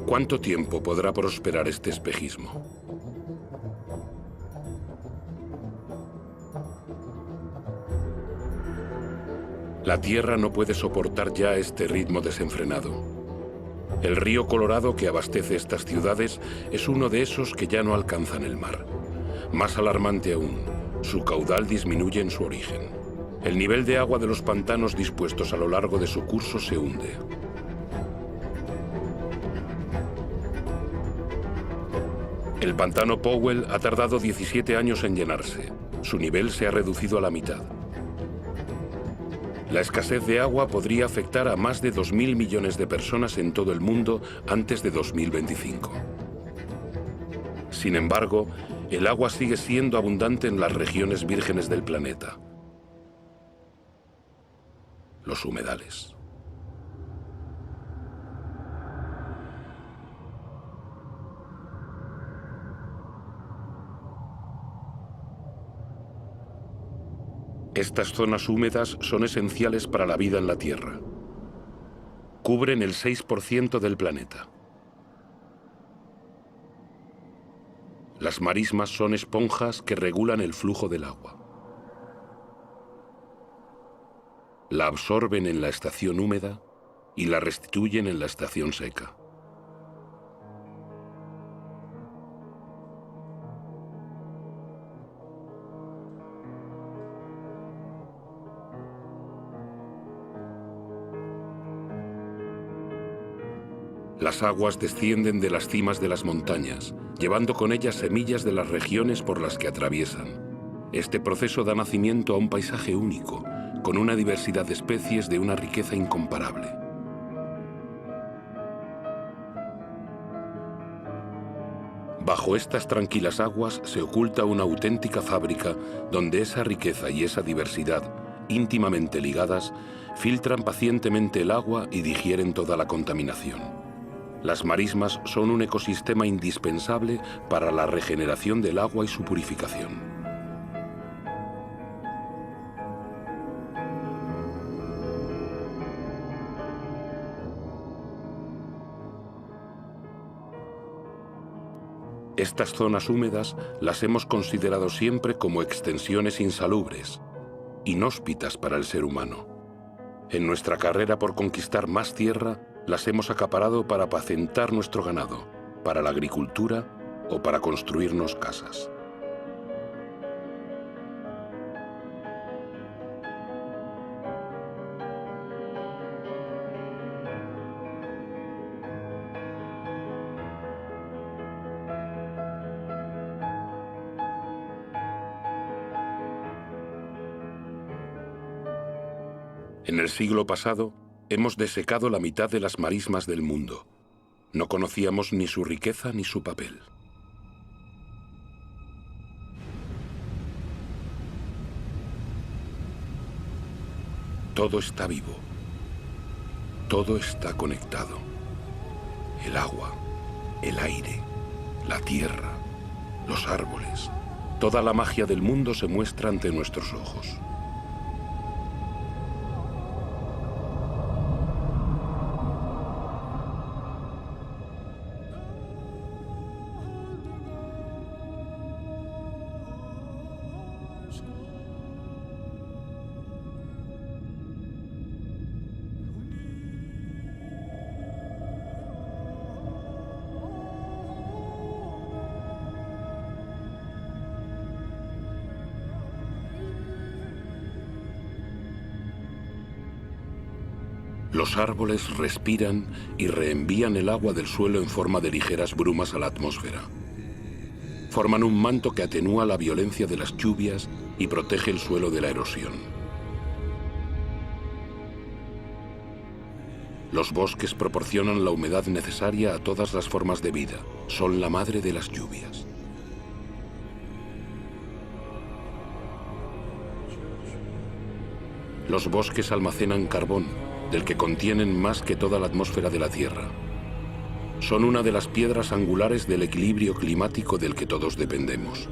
¿Cuánto tiempo podrá prosperar este espejismo? La Tierra no puede soportar ya este ritmo desenfrenado. El río Colorado que abastece estas ciudades es uno de esos que ya no alcanzan el mar. Más alarmante aún, su caudal disminuye en su origen. El nivel de agua de los pantanos dispuestos a lo largo de su curso se hunde. El pantano Powell ha tardado 17 años en llenarse. Su nivel se ha reducido a la mitad. La escasez de agua podría afectar a más de 2.000 millones de personas en todo el mundo antes de 2025. Sin embargo, el agua sigue siendo abundante en las regiones vírgenes del planeta. Los humedales. Estas zonas húmedas son esenciales para la vida en la Tierra. Cubren el 6% del planeta. Las marismas son esponjas que regulan el flujo del agua. La absorben en la estación húmeda y la restituyen en la estación seca. Las aguas descienden de las cimas de las montañas, llevando con ellas semillas de las regiones por las que atraviesan. Este proceso da nacimiento a un paisaje único, con una diversidad de especies de una riqueza incomparable. Bajo estas tranquilas aguas se oculta una auténtica fábrica donde esa riqueza y esa diversidad, íntimamente ligadas, filtran pacientemente el agua y digieren toda la contaminación. Las marismas son un ecosistema indispensable para la regeneración del agua y su purificación. Estas zonas húmedas las hemos considerado siempre como extensiones insalubres, inhóspitas para el ser humano. En nuestra carrera por conquistar más tierra, las hemos acaparado para apacentar nuestro ganado, para la agricultura o para construirnos casas. En el siglo pasado, hemos desecado la mitad de las marismas del mundo. No conocíamos ni su riqueza ni su papel. Todo está vivo. Todo está conectado. El agua, el aire, la tierra, los árboles. Toda la magia del mundo se muestra ante nuestros ojos. Los árboles respiran y reenvían el agua del suelo en forma de ligeras brumas a la atmósfera. Forman un manto que atenúa la violencia de las lluvias y protege el suelo de la erosión. Los bosques proporcionan la humedad necesaria a todas las formas de vida. Son la madre de las lluvias. Los bosques almacenan carbón, del que contienen más que toda la atmósfera de la Tierra. Son una de las piedras angulares del equilibrio climático del que todos dependemos.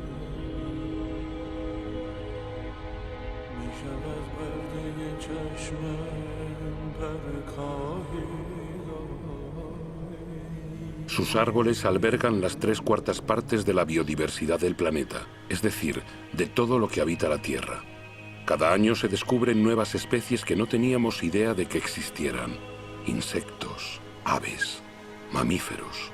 Sus árboles albergan las 3/4 partes de la biodiversidad del planeta, es decir, de todo lo que habita la Tierra. Cada año se descubren nuevas especies que no teníamos idea de que existieran. Insectos, aves, mamíferos.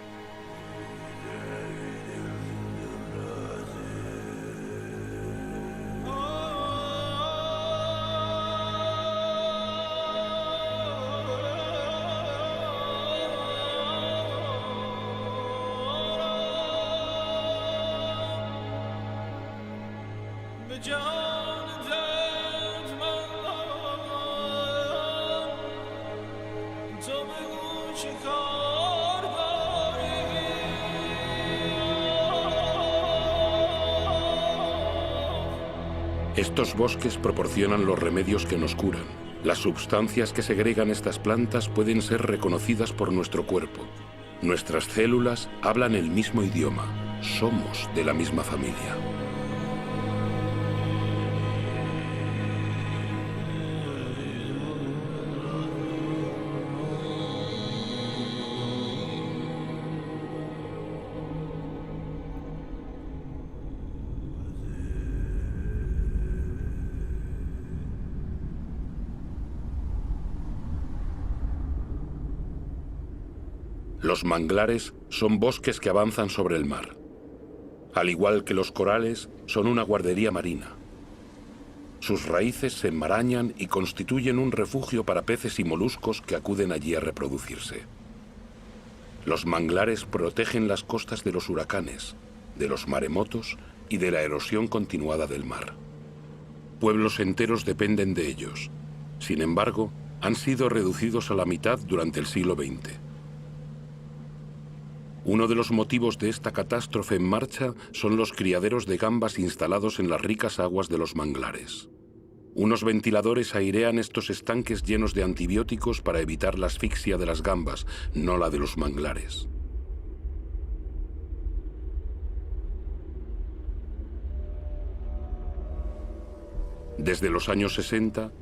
Estos bosques proporcionan los remedios que nos curan. Las sustancias que segregan estas plantas pueden ser reconocidas por nuestro cuerpo. Nuestras células hablan el mismo idioma. Somos de la misma familia. Los manglares son bosques que avanzan sobre el mar. Al igual que los corales, son una guardería marina. Sus raíces se enmarañan y constituyen un refugio para peces y moluscos que acuden allí a reproducirse. Los manglares protegen las costas de los huracanes, de los maremotos y de la erosión continuada del mar. Pueblos enteros dependen de ellos. Sin embargo, han sido reducidos a la mitad durante el siglo XX. Uno de los motivos de esta catástrofe en marcha son los criaderos de gambas instalados en las ricas aguas de los manglares. Unos ventiladores airean estos estanques llenos de antibióticos para evitar la asfixia de las gambas, no la de los manglares. Desde los años 60,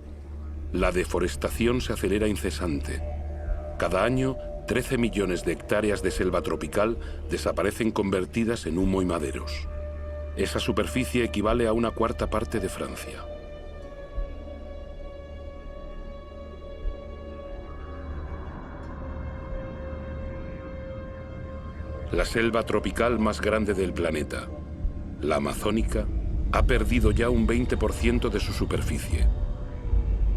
la deforestación se acelera incesante. Cada año, 13 millones de hectáreas de selva tropical desaparecen convertidas en humo y maderos. Esa superficie equivale a una 1/4 parte de Francia. La selva tropical más grande del planeta, la amazónica, ha perdido ya un 20% de su superficie.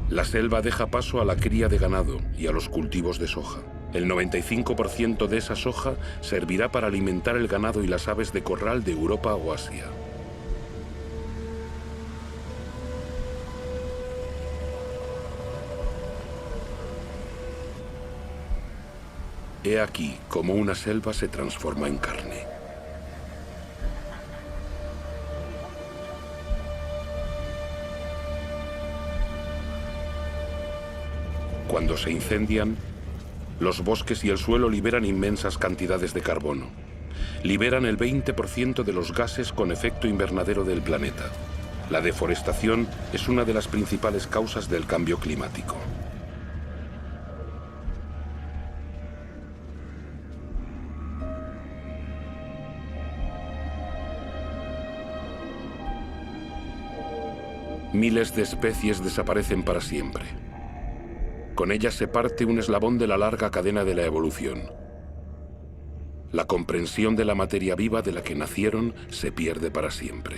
La selva deja paso a la cría de ganado y a los cultivos de soja. El 95% de esa soja servirá para alimentar el ganado y las aves de corral de Europa o Asia. He aquí cómo una selva se transforma en carne. Cuando se incendian, los bosques y el suelo liberan inmensas cantidades de carbono. Liberan el 20% de los gases con efecto invernadero del planeta. La deforestación es una de las principales causas del cambio climático. Miles de especies desaparecen para siempre. Con ellas se parte un eslabón de la larga cadena de la evolución. La comprensión de la materia viva de la que nacieron se pierde para siempre.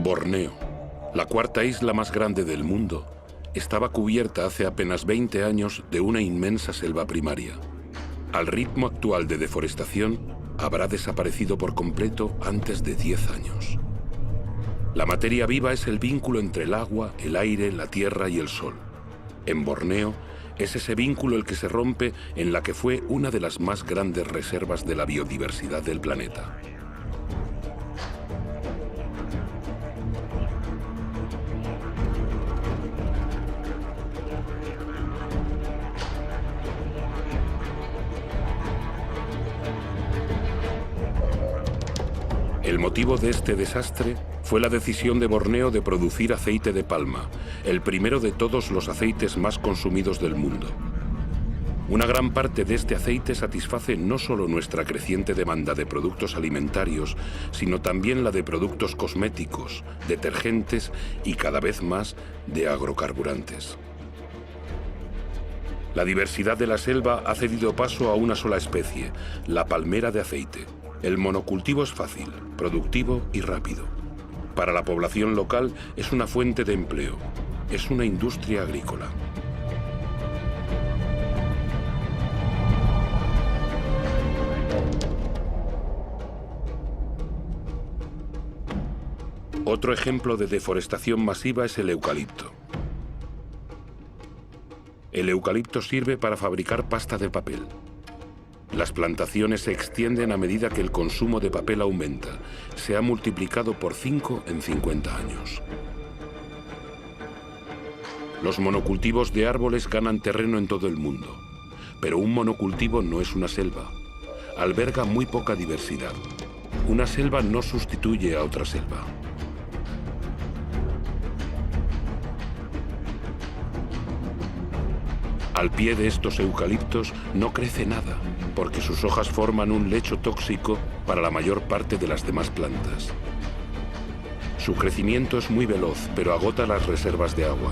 Borneo, la cuarta isla más grande del mundo, estaba cubierta hace apenas 20 años de una inmensa selva primaria. Al ritmo actual de deforestación, habrá desaparecido por completo antes de 10 años. La materia viva es el vínculo entre el agua, el aire, la tierra y el sol. En Borneo, es ese vínculo el que se rompe en la que fue una de las más grandes reservas de la biodiversidad del planeta. El motivo de este desastre fue la decisión de Borneo de producir aceite de palma, el primero de todos los aceites más consumidos del mundo. Una gran parte de este aceite satisface no solo nuestra creciente demanda de productos alimentarios, sino también la de productos cosméticos, detergentes y cada vez más de agrocarburantes. La diversidad de la selva ha cedido paso a una sola especie, la palmera de aceite. El monocultivo es fácil, productivo y rápido. Para la población local es una fuente de empleo, es una industria agrícola. Otro ejemplo de deforestación masiva es el eucalipto. El eucalipto sirve para fabricar pasta de papel. Las plantaciones se extienden a medida que el consumo de papel aumenta. Se ha multiplicado por 5 en 50 años. Los monocultivos de árboles ganan terreno en todo el mundo. Pero un monocultivo no es una selva. Alberga muy poca diversidad. Una selva no sustituye a otra selva. Al pie de estos eucaliptos no crece nada, porque sus hojas forman un lecho tóxico para la mayor parte de las demás plantas. Su crecimiento es muy veloz, pero agota las reservas de agua.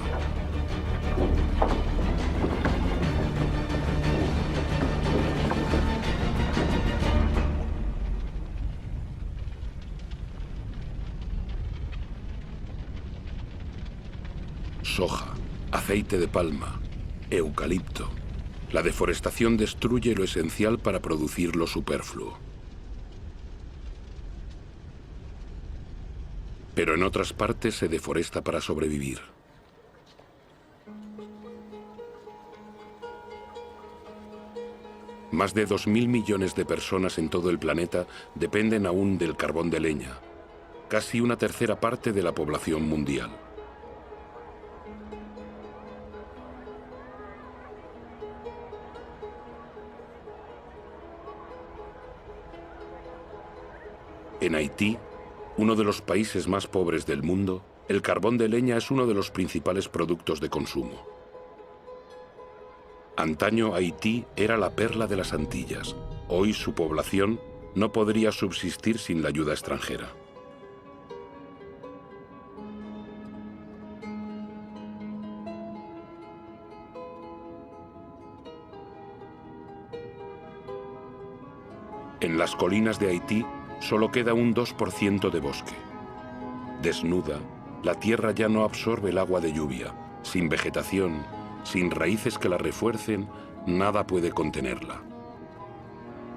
Soja, aceite de palma, eucalipto. La deforestación destruye lo esencial para producir lo superfluo. Pero en otras partes se deforesta para sobrevivir. Más de 2.000 millones de personas en todo el planeta dependen aún del carbón de leña, casi una tercera parte de la población mundial. En Haití, uno de los países más pobres del mundo, el carbón de leña es uno de los principales productos de consumo. Antaño Haití era la perla de las Antillas, Hoy su población no podría subsistir sin la ayuda extranjera. En las colinas de Haití solo queda un 2% de bosque. Desnuda, la tierra ya no absorbe el agua de lluvia. Sin vegetación, sin raíces que la refuercen, nada puede contenerla.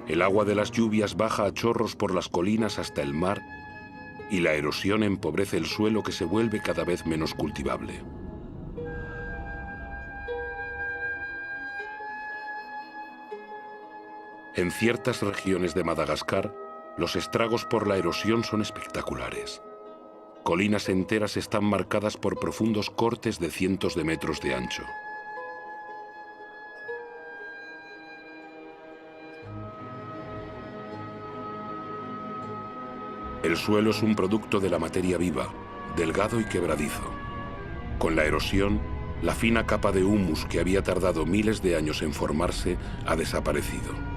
El agua de las lluvias baja a chorros por las colinas hasta el mar y la erosión empobrece el suelo que se vuelve cada vez menos cultivable. En ciertas regiones de Madagascar, los estragos por la erosión son espectaculares. Colinas enteras están marcadas por profundos cortes de cientos de metros de ancho. El suelo es un producto de la materia viva, delgado y quebradizo. Con la erosión, la fina capa de humus que había tardado miles de años en formarse ha desaparecido.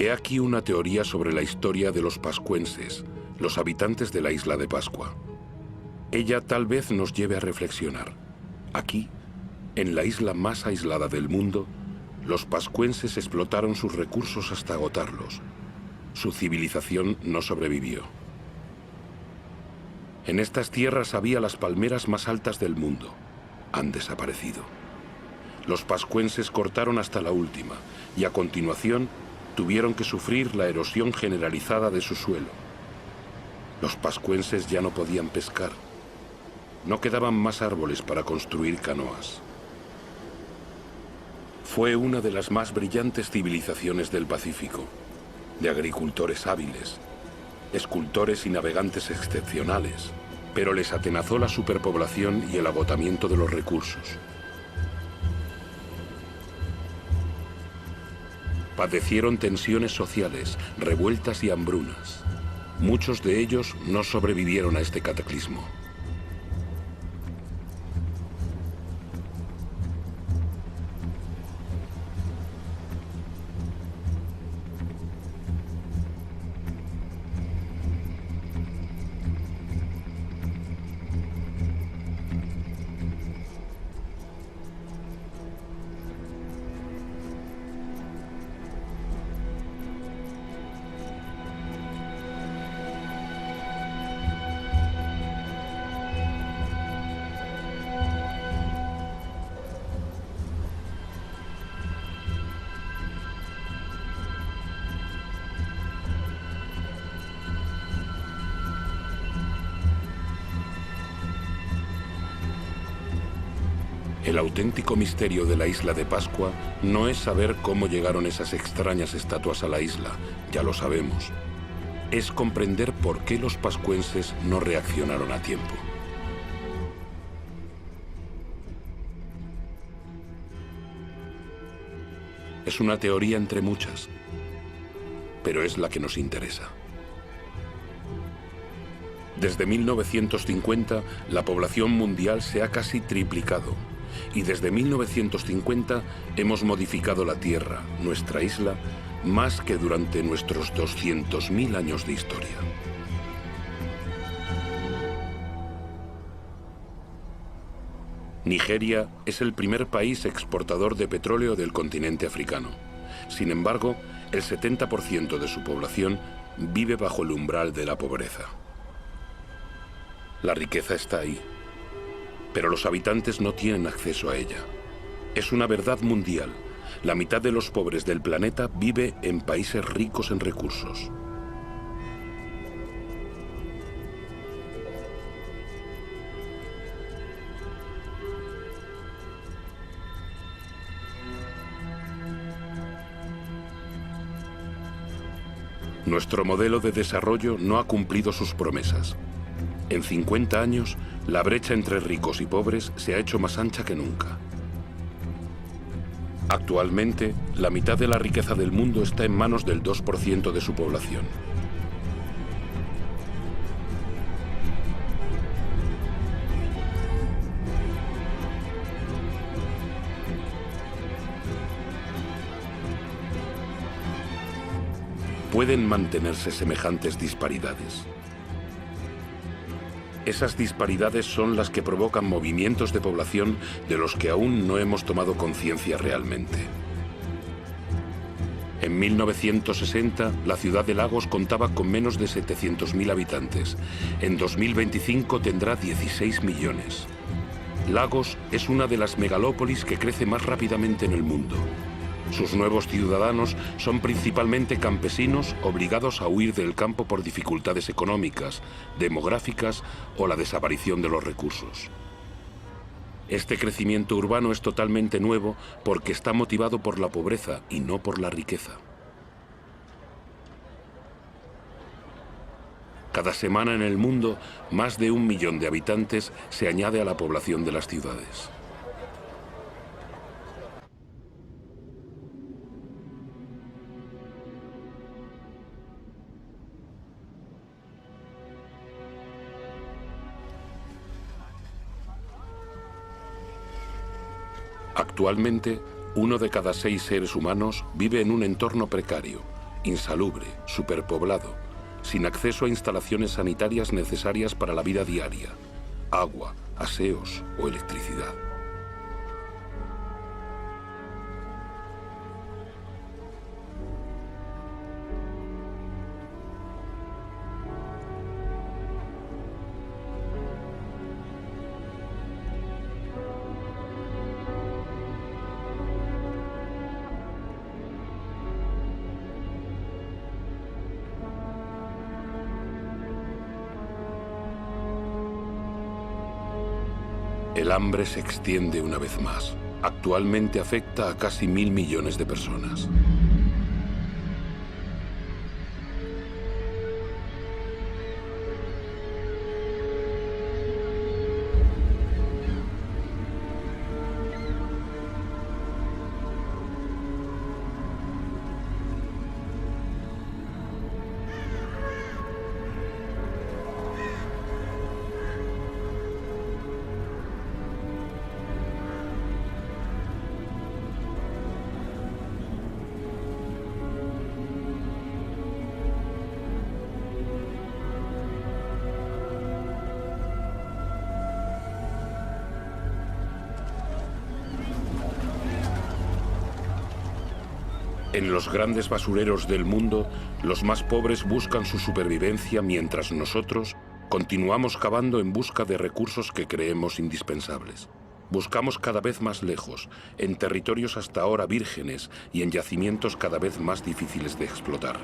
He aquí una teoría sobre la historia de los pascuenses, los habitantes de la isla de Pascua. Ella tal vez nos lleve a reflexionar. Aquí, en la isla más aislada del mundo, los pascuenses explotaron sus recursos hasta agotarlos. Su civilización no sobrevivió. En estas tierras había las palmeras más altas del mundo. Han desaparecido. Los pascuenses cortaron hasta la última y a continuación tuvieron que sufrir la erosión generalizada de su suelo. Los pascuenses ya no podían pescar. No quedaban más árboles para construir canoas. Fue una de las más brillantes civilizaciones del Pacífico, de agricultores hábiles, escultores y navegantes excepcionales, pero les atenazó la superpoblación y el agotamiento de los recursos. Padecieron tensiones sociales, revueltas y hambrunas. Muchos de ellos no sobrevivieron a este cataclismo. El auténtico misterio de la isla de Pascua no es saber cómo llegaron esas extrañas estatuas a la isla, ya lo sabemos. Es comprender por qué los pascuenses no reaccionaron a tiempo. Es una teoría entre muchas, pero es la que nos interesa. Desde 1950, la población mundial se ha casi triplicado. Y desde 1950 hemos modificado la Tierra, nuestra isla, más que durante nuestros 200.000 años de historia. Nigeria es el primer país exportador de petróleo del continente africano. Sin embargo, el 70% de su población vive bajo el umbral de la pobreza. La riqueza está ahí, pero los habitantes no tienen acceso a ella. Es una verdad mundial. La mitad de los pobres del planeta vive en países ricos en recursos. Nuestro modelo de desarrollo no ha cumplido sus promesas. En 50 años, la brecha entre ricos y pobres se ha hecho más ancha que nunca. Actualmente, la mitad de la riqueza del mundo está en manos del 2% de su población. ¿Pueden mantenerse semejantes disparidades? Esas disparidades son las que provocan movimientos de población de los que aún no hemos tomado conciencia realmente. En 1960, la ciudad de Lagos contaba con menos de 700.000 habitantes. En 2025 tendrá 16 millones. Lagos es una de las megalópolis que crece más rápidamente en el mundo. Sus nuevos ciudadanos son principalmente campesinos obligados a huir del campo por dificultades económicas, demográficas o la desaparición de los recursos. Este crecimiento urbano es totalmente nuevo porque está motivado por la pobreza y no por la riqueza. Cada semana en el mundo, más de 1 millón de habitantes se añade a la población de las ciudades. Actualmente, 1 de cada 6 seres humanos vive en un entorno precario, insalubre, superpoblado, sin acceso a instalaciones sanitarias necesarias para la vida diaria, agua, aseos o electricidad. El hambre se extiende una vez más. Actualmente afecta a casi 1.000 millones de personas. En los grandes basureros del mundo, los más pobres buscan su supervivencia mientras nosotros continuamos cavando en busca de recursos que creemos indispensables. Buscamos cada vez más lejos, en territorios hasta ahora vírgenes y en yacimientos cada vez más difíciles de explotar.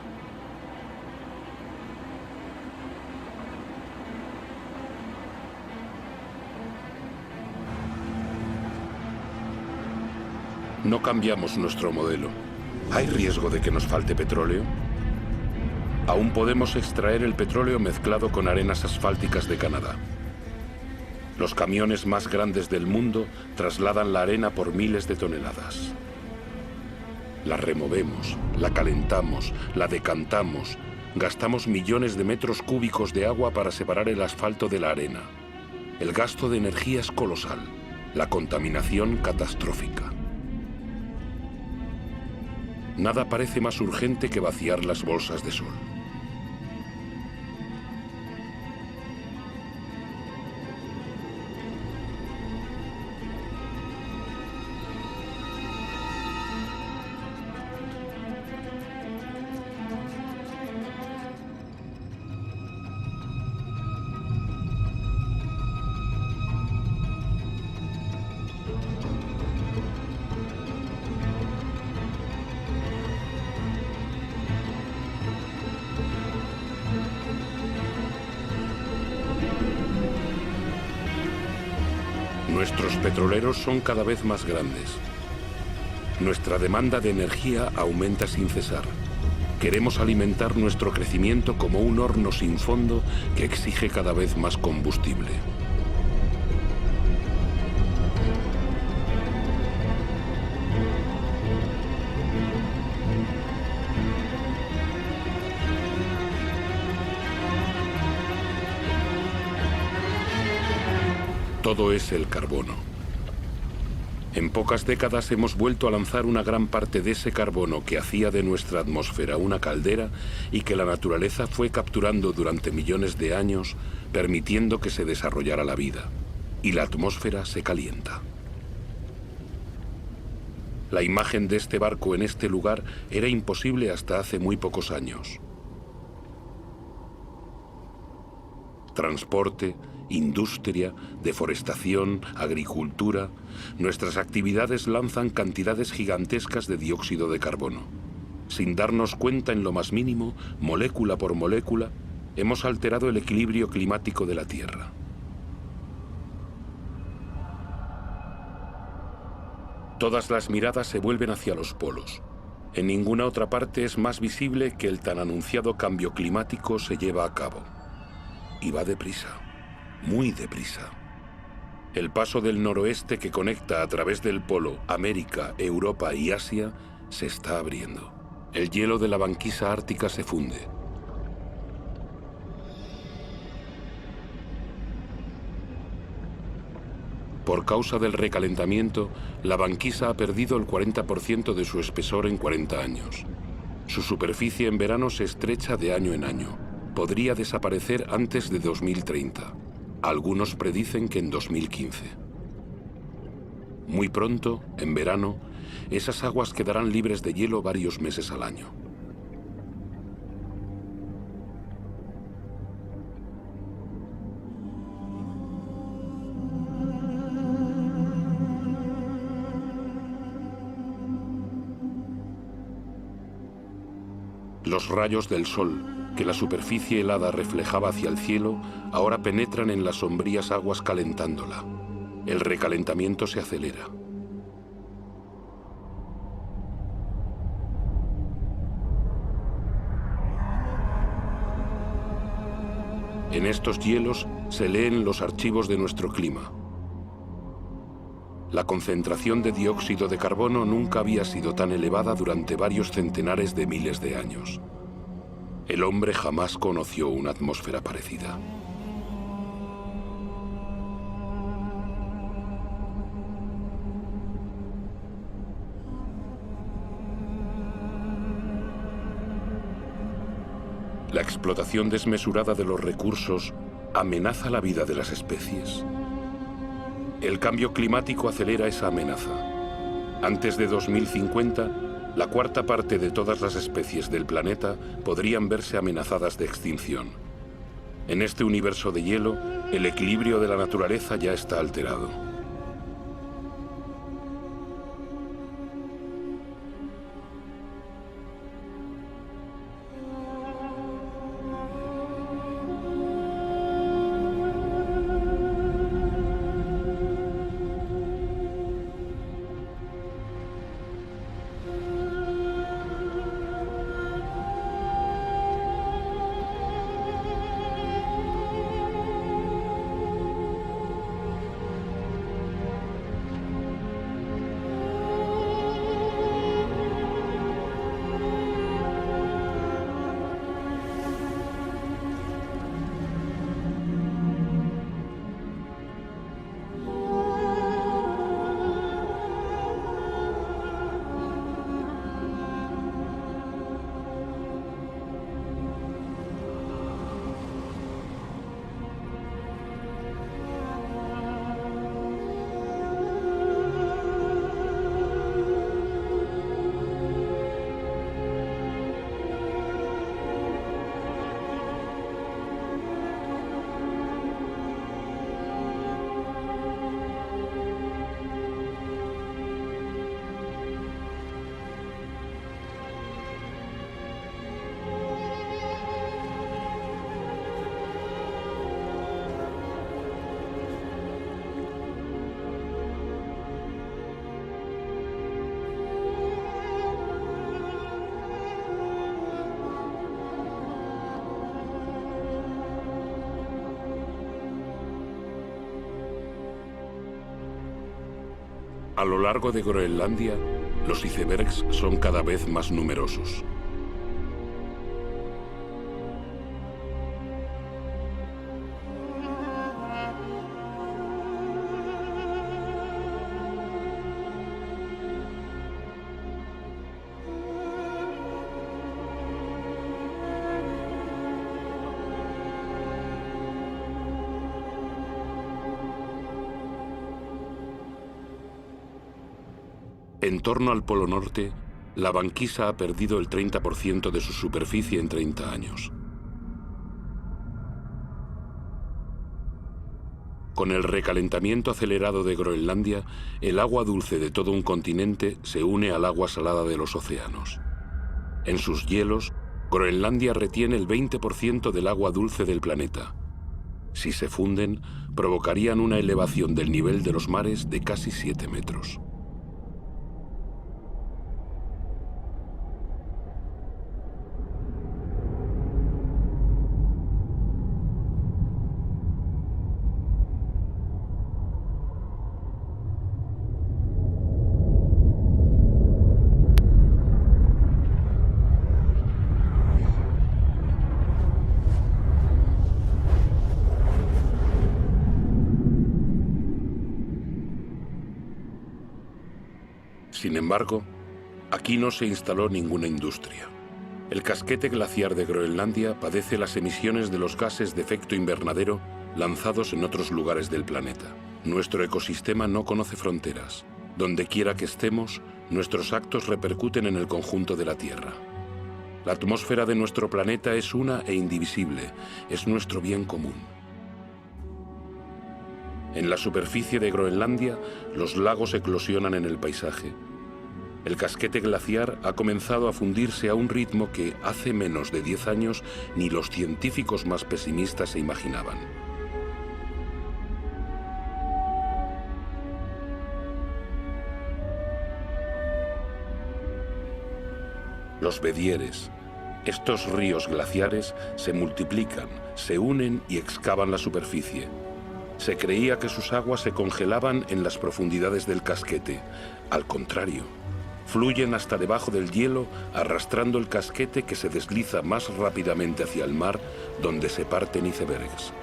No cambiamos nuestro modelo. ¿Hay riesgo de que nos falte petróleo? Aún podemos extraer el petróleo mezclado con arenas asfálticas de Canadá. Los camiones más grandes del mundo trasladan la arena por miles de toneladas. La removemos, la calentamos, la decantamos, gastamos millones de metros cúbicos de agua para separar el asfalto de la arena. El gasto de energía es colosal, la contaminación catastrófica. Nada parece más urgente que vaciar las bolsas de sol. Nuestros petroleros son cada vez más grandes. Nuestra demanda de energía aumenta sin cesar. Queremos alimentar nuestro crecimiento como un horno sin fondo que exige cada vez más combustible. Todo es el carbono. En pocas décadas hemos vuelto a lanzar una gran parte de ese carbono que hacía de nuestra atmósfera una caldera y que la naturaleza fue capturando durante millones de años, permitiendo que se desarrollara la vida. Y la atmósfera se calienta. La imagen de este barco en este lugar era imposible hasta hace muy pocos años. Transporte, industria, deforestación, agricultura, nuestras actividades lanzan cantidades gigantescas de dióxido de carbono. Sin darnos cuenta en lo más mínimo, molécula por molécula, hemos alterado el equilibrio climático de la Tierra. Todas las miradas se vuelven hacia los polos. En ninguna otra parte es más visible que el tan anunciado cambio climático se lleva a cabo. Y va deprisa. Muy deprisa. El paso del noroeste que conecta a través del polo América, Europa y Asia se está abriendo. El hielo de la banquisa ártica se funde. Por causa del recalentamiento, la banquisa ha perdido el 40% de su espesor en 40 años. Su superficie en verano se estrecha de año en año. Podría desaparecer antes de 2030. Algunos predicen que en 2015. Muy pronto, en verano, esas aguas quedarán libres de hielo varios meses al año. Los rayos del sol, que la superficie helada reflejaba hacia el cielo, ahora penetran en las sombrías aguas calentándola. El recalentamiento se acelera. En estos hielos se leen los archivos de nuestro clima. La concentración de dióxido de carbono nunca había sido tan elevada durante varios centenares de miles de años. El hombre jamás conoció una atmósfera parecida. La explotación desmesurada de los recursos amenaza la vida de las especies. El cambio climático acelera esa amenaza. Antes de 2050, la cuarta parte de todas las especies del planeta podrían verse amenazadas de extinción. En este universo de hielo, el equilibrio de la naturaleza ya está alterado. A lo largo de Groenlandia, los icebergs son cada vez más numerosos. En torno al Polo Norte, la banquisa ha perdido el 30% de su superficie en 30 años. Con el recalentamiento acelerado de Groenlandia, el agua dulce de todo un continente se une al agua salada de los océanos. En sus hielos, Groenlandia retiene el 20% del agua dulce del planeta. Si se funden, provocarían una elevación del nivel de los mares de casi 7 metros. Sin embargo, aquí no se instaló ninguna industria. El casquete glaciar de Groenlandia padece las emisiones de los gases de efecto invernadero lanzados en otros lugares del planeta. Nuestro ecosistema no conoce fronteras. Donde quiera que estemos, nuestros actos repercuten en el conjunto de la Tierra. La atmósfera de nuestro planeta es una e indivisible, es nuestro bien común. En la superficie de Groenlandia, los lagos eclosionan en el paisaje. El casquete glaciar ha comenzado a fundirse a un ritmo que hace menos de 10 años ni los científicos más pesimistas se imaginaban. Los bedieres, estos ríos glaciares, se multiplican, se unen y excavan la superficie. Se creía que sus aguas se congelaban en las profundidades del casquete. Al contrario, fluyen hasta debajo del hielo, arrastrando el casquete que se desliza más rápidamente hacia el mar, donde se parten icebergs.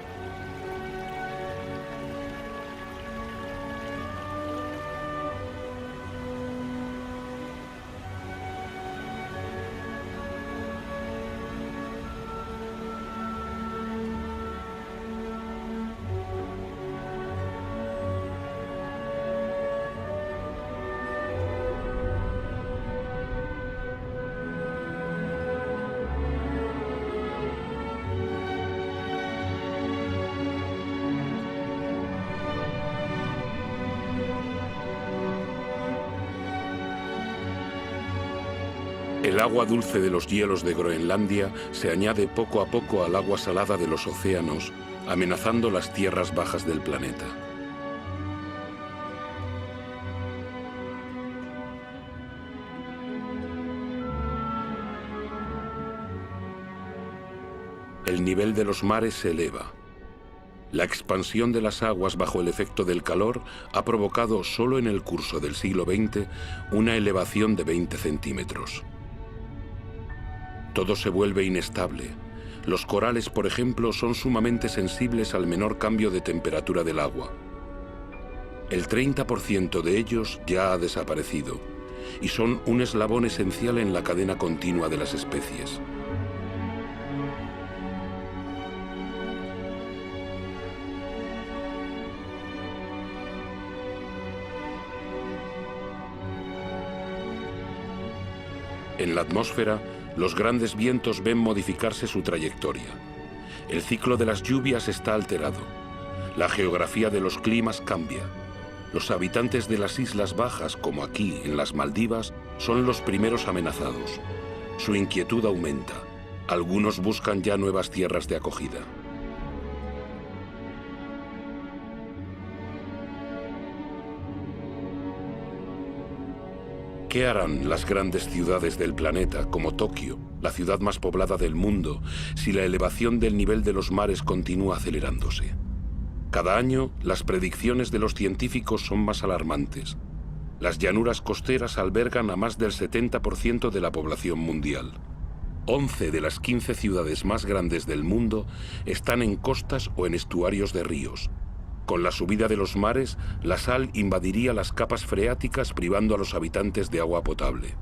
El agua dulce de los hielos de Groenlandia se añade poco a poco al agua salada de los océanos, amenazando las tierras bajas del planeta. El nivel de los mares se eleva. La expansión de las aguas bajo el efecto del calor ha provocado solo en el curso del siglo XX una elevación de 20 centímetros. Todo se vuelve inestable. Los corales, por ejemplo, son sumamente sensibles al menor cambio de temperatura del agua. El 30% de ellos ya ha desaparecido y son un eslabón esencial en la cadena continua de las especies. En la atmósfera, los grandes vientos ven modificarse su trayectoria. El ciclo de las lluvias está alterado. La geografía de los climas cambia. Los habitantes de las islas bajas, como aquí en las Maldivas, son los primeros amenazados. Su inquietud aumenta. Algunos buscan ya nuevas tierras de acogida. ¿Qué harán las grandes ciudades del planeta, como Tokio, la ciudad más poblada del mundo, si la elevación del nivel de los mares continúa acelerándose? Cada año, las predicciones de los científicos son más alarmantes. Las llanuras costeras albergan a más del 70% de la población mundial. 11 de las 15 ciudades más grandes del mundo están en costas o en estuarios de ríos. Con la subida de los mares, la sal invadiría las capas freáticas, privando a los habitantes de agua potable.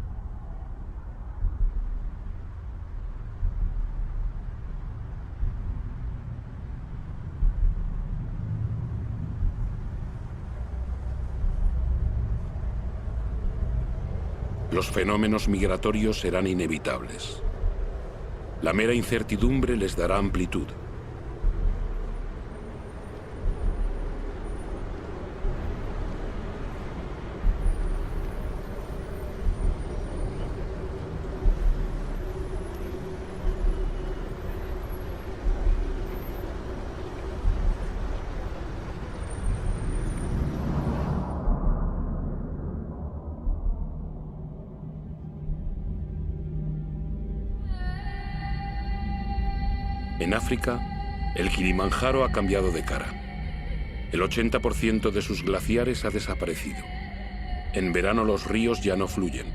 Los fenómenos migratorios serán inevitables. La mera incertidumbre les dará amplitud. En África, el Kilimanjaro ha cambiado de cara. El 80% de sus glaciares ha desaparecido. En verano los ríos ya no fluyen.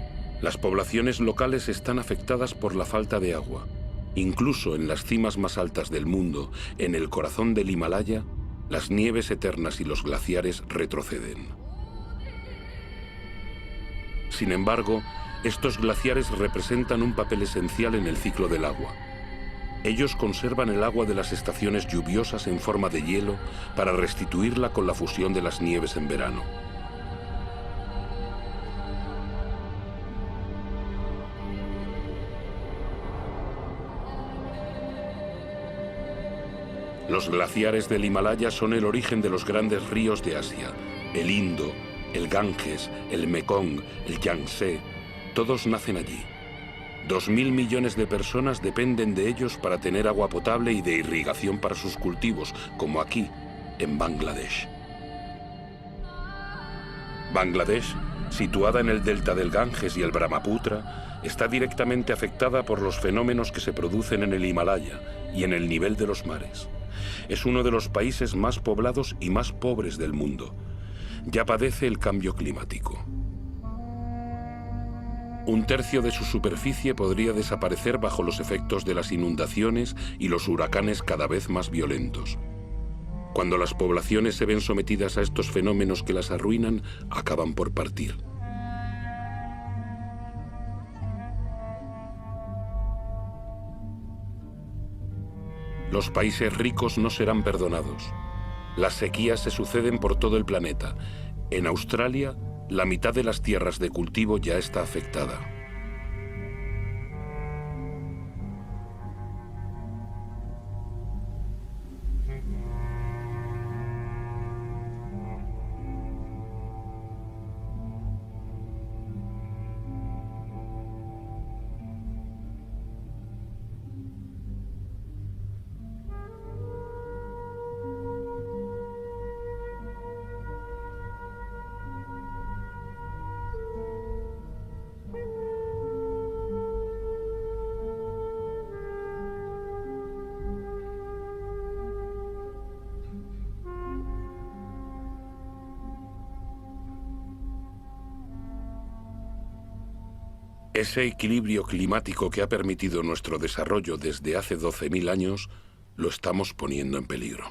Las poblaciones locales están afectadas por la falta de agua. Incluso en las cimas más altas del mundo, en el corazón del Himalaya, las nieves eternas y los glaciares retroceden. Sin embargo, estos glaciares representan un papel esencial en el ciclo del agua. Ellos conservan el agua de las estaciones lluviosas en forma de hielo para restituirla con la fusión de las nieves en verano. Los glaciares del Himalaya son el origen de los grandes ríos de Asia: el Indo, el Ganges, el Mekong, el Yangtze. Todos nacen allí. 2.000 millones de personas dependen de ellos para tener agua potable y de irrigación para sus cultivos, como aquí, en Bangladesh. Bangladesh, situada en el delta del Ganges y el Brahmaputra, está directamente afectada por los fenómenos que se producen en el Himalaya y en el nivel de los mares. Es uno de los países más poblados y más pobres del mundo. Ya padece el cambio climático. Un tercio de su superficie podría desaparecer bajo los efectos de las inundaciones y los huracanes cada vez más violentos. Cuando las poblaciones se ven sometidas a estos fenómenos que las arruinan, acaban por partir. Los países ricos no serán perdonados. Las sequías se suceden por todo el planeta. En Australia, la mitad de las tierras de cultivo ya está afectada. Ese equilibrio climático que ha permitido nuestro desarrollo desde hace 12.000 años, lo estamos poniendo en peligro.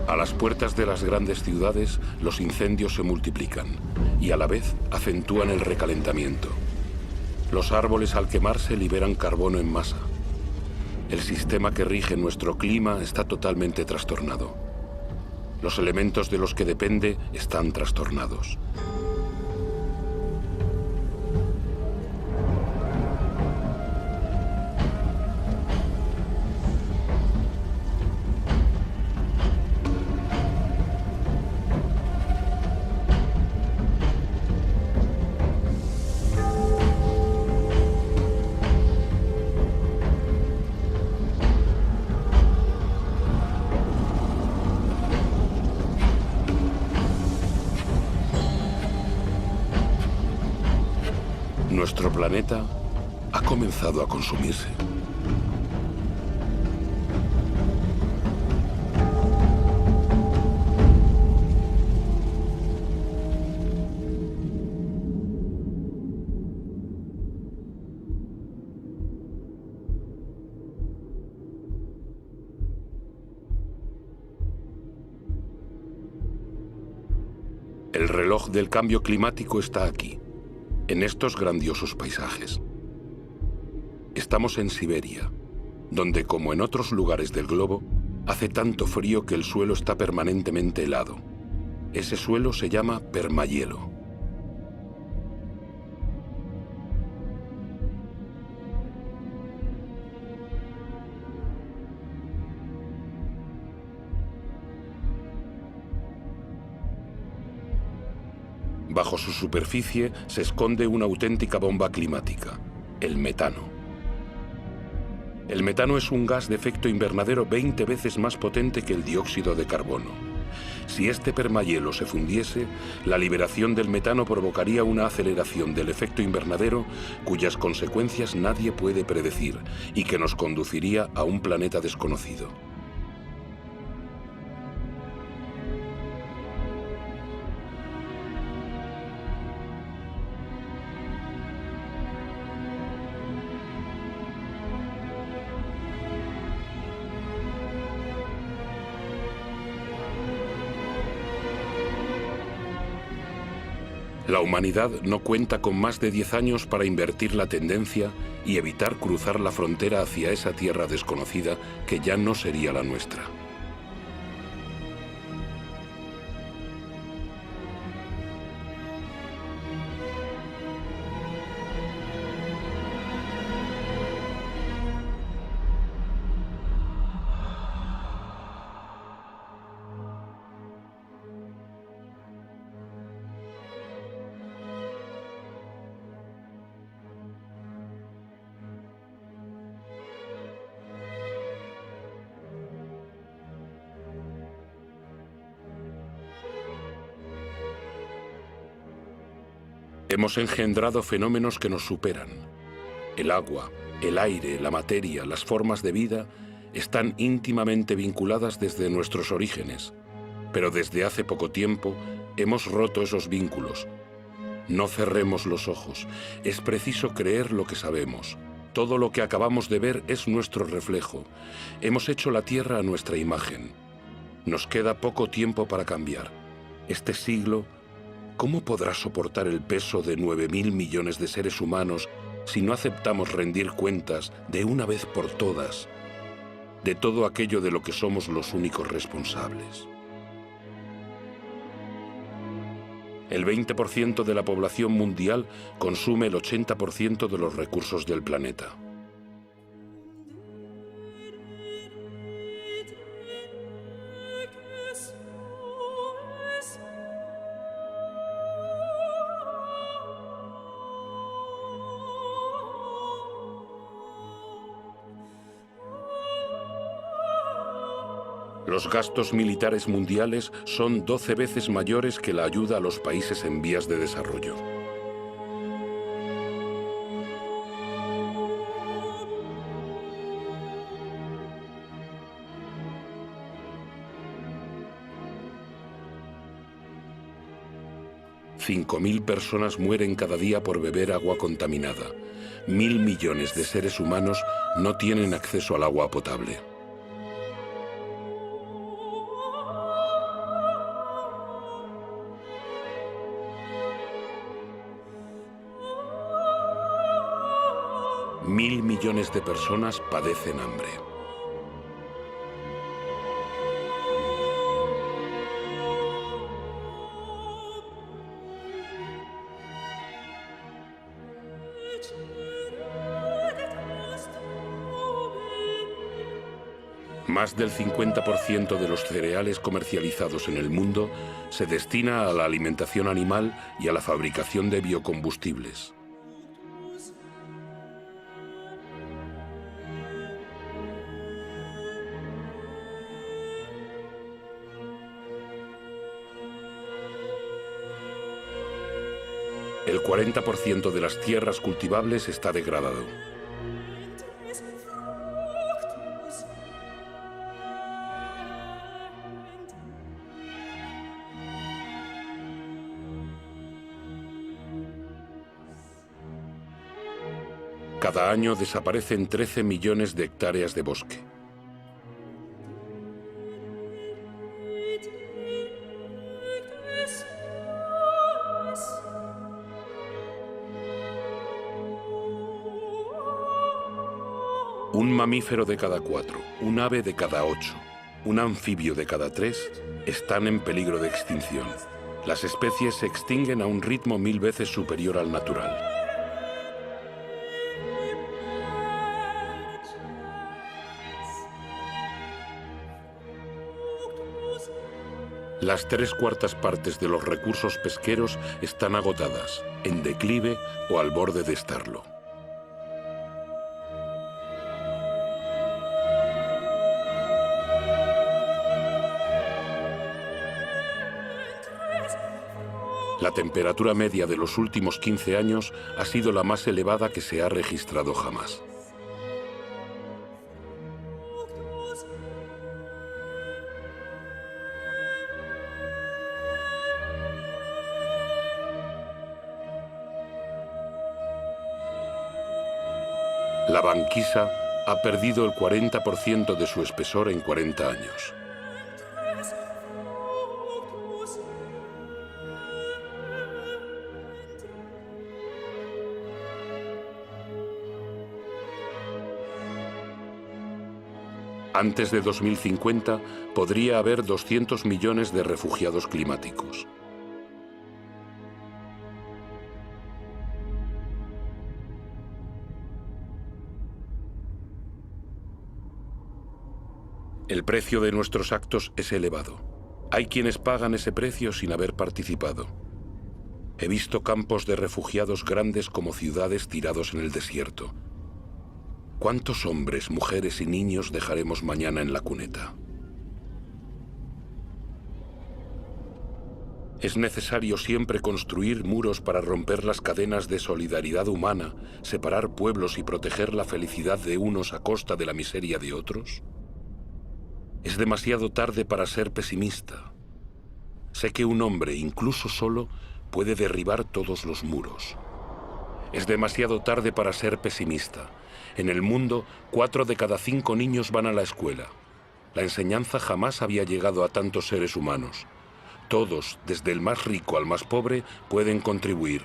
A las puertas de las grandes ciudades, los incendios se multiplican y a la vez acentúan el recalentamiento. Los árboles al quemarse liberan carbono en masa. El sistema que rige nuestro clima está totalmente trastornado. Los elementos de los que depende están trastornados. Nuestro planeta ha comenzado a consumirse. El reloj del cambio climático está aquí, en estos grandiosos paisajes. Estamos en Siberia, donde, como en otros lugares del globo, hace tanto frío que el suelo está permanentemente helado. Ese suelo se llama permahielo. Bajo su superficie se esconde una auténtica bomba climática, el metano. El metano es un gas de efecto invernadero 20 veces más potente que el dióxido de carbono. Si este permahielo se fundiese, la liberación del metano provocaría una aceleración del efecto invernadero cuyas consecuencias nadie puede predecir y que nos conduciría a un planeta desconocido. La humanidad no cuenta con más de 10 años para invertir la tendencia y evitar cruzar la frontera hacia esa tierra desconocida que ya no sería la nuestra. Hemos engendrado fenómenos que nos superan. El agua, el aire, la materia, las formas de vida están íntimamente vinculadas desde nuestros orígenes, pero desde hace poco tiempo hemos roto esos vínculos. No cerremos los ojos, es preciso creer lo que sabemos. Todo lo que acabamos de ver es nuestro reflejo. Hemos hecho la Tierra a nuestra imagen. Nos queda poco tiempo para cambiar. Este siglo, ¿cómo podrá soportar el peso de 9.000 millones de seres humanos si no aceptamos rendir cuentas de una vez por todas de todo aquello de lo que somos los únicos responsables? El 20% de la población mundial consume el 80% de los recursos del planeta. Los gastos militares mundiales son 12 veces mayores que la ayuda a los países en vías de desarrollo. $5.000 personas mueren cada día por beber agua contaminada. 1.000 millones de seres humanos no tienen acceso al agua potable. Mil millones de personas padecen hambre. Más del 50% de los cereales comercializados en el mundo se destina a la alimentación animal y a la fabricación de biocombustibles. El 40% de las tierras cultivables está degradado. Cada año desaparecen 13 millones de hectáreas de bosque. mamífero de cada 4, un ave de cada 8, un anfibio de cada 3 están en peligro de extinción. Las especies se extinguen a un ritmo 1000 veces superior al natural. Las 3/4 partes de los recursos pesqueros están agotadas, en declive o al borde de estarlo. La temperatura media de los últimos 15 años ha sido la más elevada que se ha registrado jamás. La banquisa ha perdido el 40% de su espesor en 40 años. Antes de 2050 podría haber 200 millones de refugiados climáticos. El precio de nuestros actos es elevado. Hay quienes pagan ese precio sin haber participado. He visto campos de refugiados grandes como ciudades tirados en el desierto. ¿Cuántos hombres, mujeres y niños dejaremos mañana en la cuneta? Es necesario siempre construir muros para romper las cadenas de solidaridad humana, separar pueblos y proteger la felicidad de unos a costa de la miseria de otros. Es demasiado tarde para ser pesimista. Sé que un hombre, incluso solo, puede derribar todos los muros. Es demasiado tarde para ser pesimista. En el mundo, 4 de cada 5 niños van a la escuela. La enseñanza jamás había llegado a tantos seres humanos. Todos, desde el más rico al más pobre, pueden contribuir.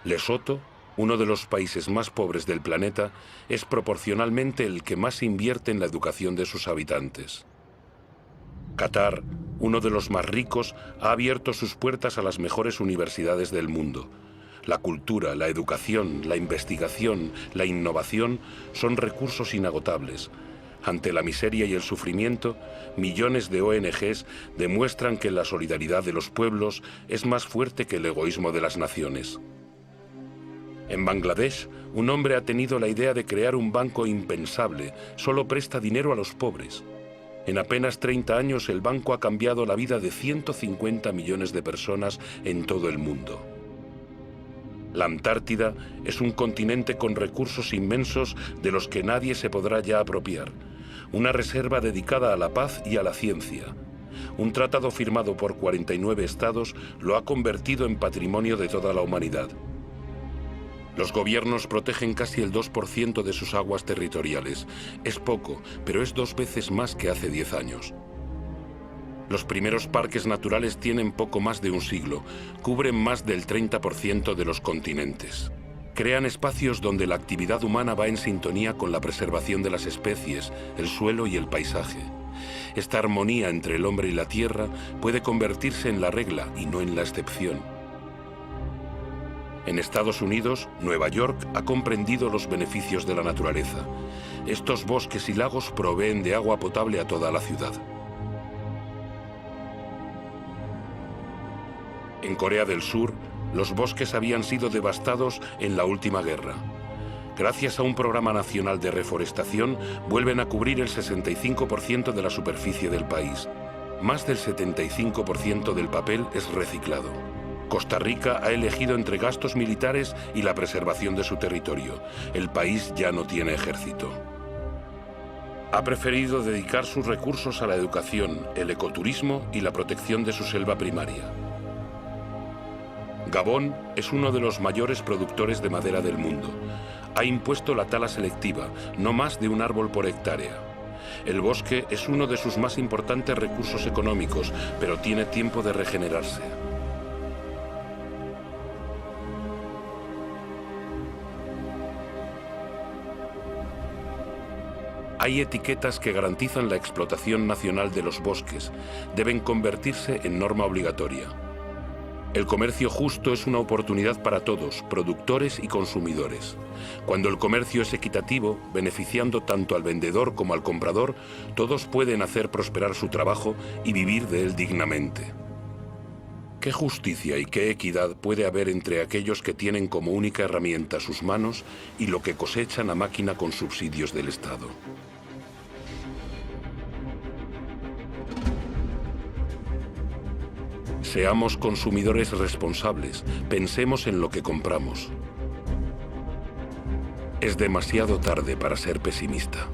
Lesoto, uno de los países más pobres del planeta, es proporcionalmente el que más invierte en la educación de sus habitantes. Qatar, uno de los más ricos, ha abierto sus puertas a las mejores universidades del mundo. La cultura, la educación, la investigación, la innovación son recursos inagotables. Ante la miseria y el sufrimiento, millones de ONGs demuestran que la solidaridad de los pueblos es más fuerte que el egoísmo de las naciones. En Bangladesh, un hombre ha tenido la idea de crear un banco impensable. Solo presta dinero a los pobres. En apenas 30 años, el banco ha cambiado la vida de 150 millones de personas en todo el mundo. La Antártida es un continente con recursos inmensos de los que nadie se podrá ya apropiar. Una reserva dedicada a la paz y a la ciencia. Un tratado firmado por 49 estados lo ha convertido en patrimonio de toda la humanidad. Los gobiernos protegen casi el 2% de sus aguas territoriales. Es poco, pero es 2 veces más que hace 10 años. Los primeros parques naturales tienen poco más de un siglo, cubren más del 30% de los continentes. Crean espacios donde la actividad humana va en sintonía con la preservación de las especies, el suelo y el paisaje. Esta armonía entre el hombre y la tierra puede convertirse en la regla y no en la excepción. En Estados Unidos, Nueva York ha comprendido los beneficios de la naturaleza. Estos bosques y lagos proveen de agua potable a toda la ciudad. En Corea del Sur, los bosques habían sido devastados en la última guerra. Gracias a un programa nacional de reforestación, vuelven a cubrir el 65% de la superficie del país. Más del 75% del papel es reciclado. Costa Rica ha elegido entre gastos militares y la preservación de su territorio. El país ya no tiene ejército. Ha preferido dedicar sus recursos a la educación, el ecoturismo y la protección de su selva primaria. Gabón es uno de los mayores productores de madera del mundo. Ha impuesto la tala selectiva, no más de un árbol por hectárea. El bosque es uno de sus más importantes recursos económicos, pero tiene tiempo de regenerarse. Hay etiquetas que garantizan la explotación nacional de los bosques. Deben convertirse en norma obligatoria. El comercio justo es una oportunidad para todos, productores y consumidores. Cuando el comercio es equitativo, beneficiando tanto al vendedor como al comprador, todos pueden hacer prosperar su trabajo y vivir de él dignamente. ¿Qué justicia y qué equidad puede haber entre aquellos que tienen como única herramienta sus manos y lo que cosechan a máquina con subsidios del Estado? Seamos consumidores responsables, pensemos en lo que compramos. Es demasiado tarde para ser pesimista.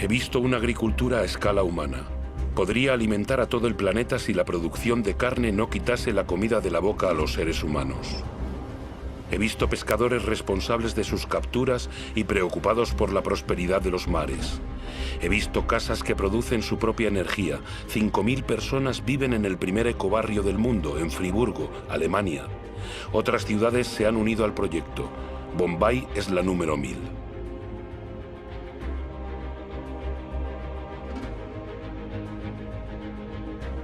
He visto una agricultura a escala humana. Podría alimentar a todo el planeta si la producción de carne no quitase la comida de la boca a los seres humanos. He visto pescadores responsables de sus capturas y preocupados por la prosperidad de los mares. He visto casas que producen su propia energía. 5.000 personas viven en el primer ecobarrio del mundo, en Friburgo, Alemania. Otras ciudades se han unido al proyecto. Bombay es la número 1000.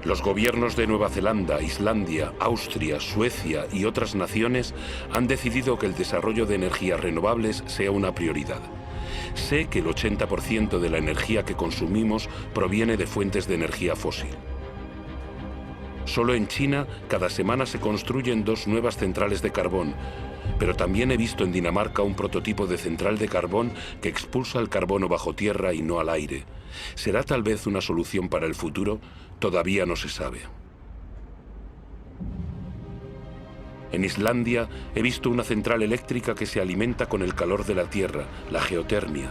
Los gobiernos de Nueva Zelanda, Islandia, Austria, Suecia y otras naciones han decidido que el desarrollo de energías renovables sea una prioridad. Sé que el 80% de la energía que consumimos proviene de fuentes de energía fósil. Solo en China, cada semana se construyen 2 nuevas centrales de carbón, pero también he visto en Dinamarca un prototipo de central de carbón que expulsa el carbono bajo tierra y no al aire. ¿Será tal vez una solución para el futuro? Todavía no se sabe. En Islandia he visto una central eléctrica que se alimenta con el calor de la tierra, la geotermia.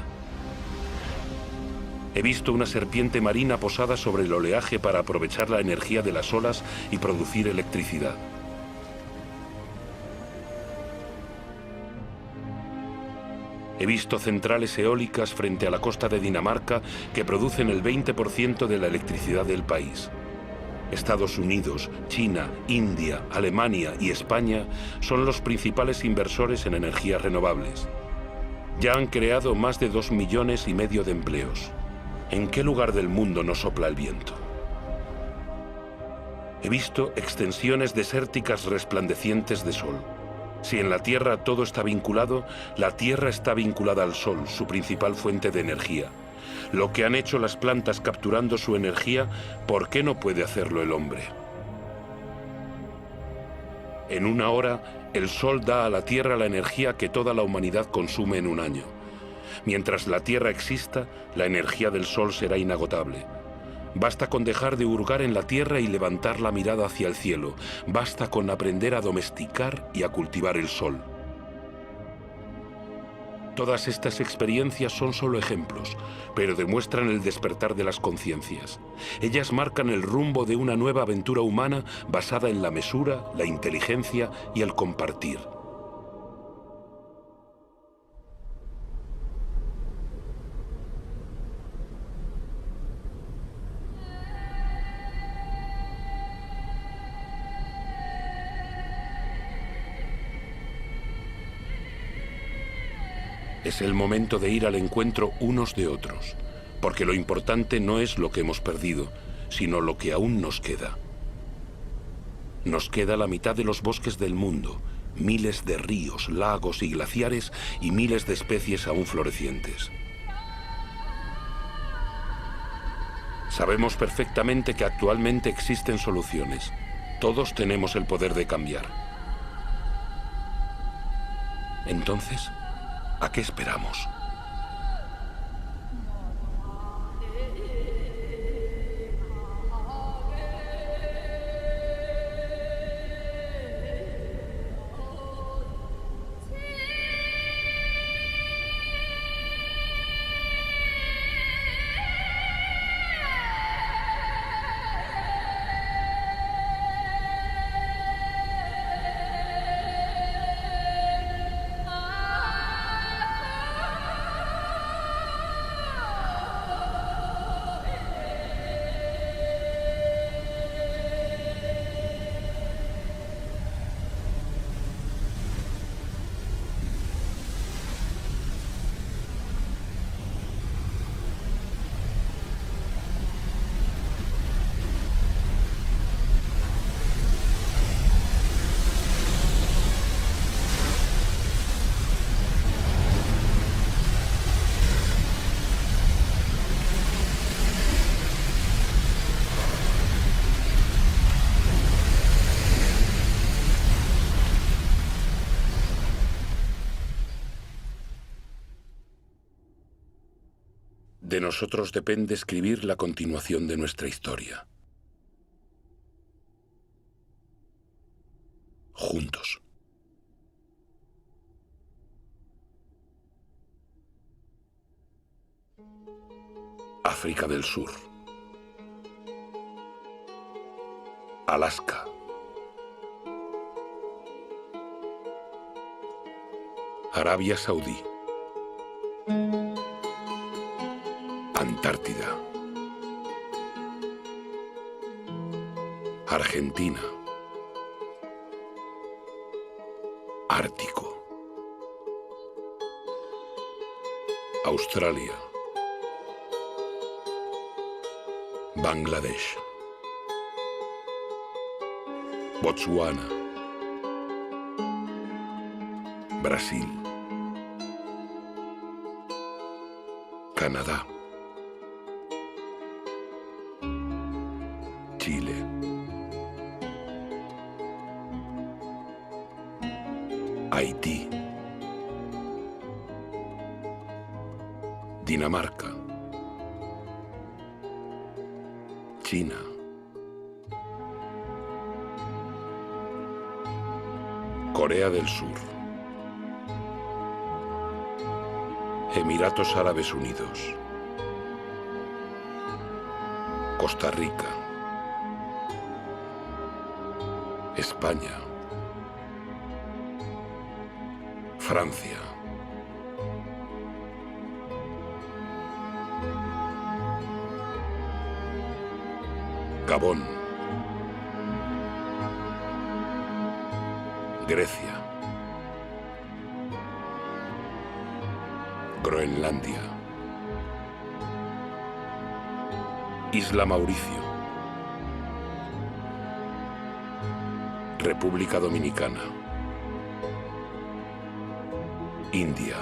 He visto una serpiente marina posada sobre el oleaje para aprovechar la energía de las olas y producir electricidad. He visto centrales eólicas frente a la costa de Dinamarca que producen el 20% de la electricidad del país. Estados Unidos, China, India, Alemania y España son los principales inversores en energías renovables. Ya han creado más de 2,5 millones de empleos. ¿En qué lugar del mundo no sopla el viento? He visto extensiones desérticas resplandecientes de sol. Si en la Tierra todo está vinculado, la Tierra está vinculada al Sol, su principal fuente de energía. Lo que han hecho las plantas capturando su energía, ¿por qué no puede hacerlo el hombre? En 1 hora, el Sol da a la Tierra la energía que toda la humanidad consume en 1 año. Mientras la Tierra exista, la energía del Sol será inagotable. Basta con dejar de hurgar en la tierra y levantar la mirada hacia el cielo. Basta con aprender a domesticar y a cultivar el sol. Todas estas experiencias son solo ejemplos, pero demuestran el despertar de las conciencias. Ellas marcan el rumbo de una nueva aventura humana basada en la mesura, la inteligencia y el compartir. Es el momento de ir al encuentro unos de otros, porque lo importante no es lo que hemos perdido, sino lo que aún nos queda. Nos queda la mitad de los bosques del mundo, miles de ríos, lagos y glaciares y miles de especies aún florecientes. Sabemos perfectamente que actualmente existen soluciones. Todos tenemos el poder de cambiar. Entonces, ¿a qué esperamos? De nosotros depende escribir la continuación de nuestra historia. Juntos. África del Sur. Alaska. Arabia Saudí. Antártida. Argentina. Ártico. Australia. Bangladesh. Botsuana. Brasil. Canadá. Chile. Haití. Dinamarca. China. Corea del Sur. Emiratos Árabes Unidos. Costa Rica. España. Francia. Gabón. Grecia. Groenlandia. Isla Mauricio. República Dominicana. India.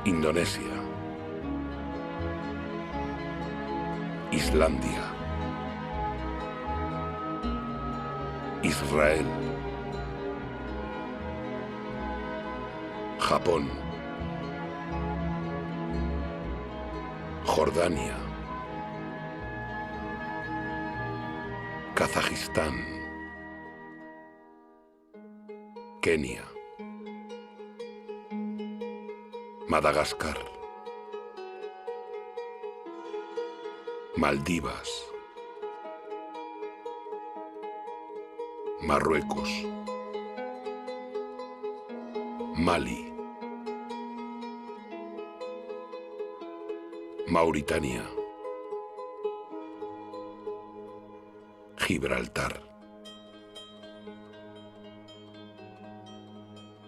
Indonesia. Islandia. Israel. Japón. Jordania. Kazajistán. Kenia. Madagascar. Maldivas. Marruecos. Mali. Mauritania. Gibraltar.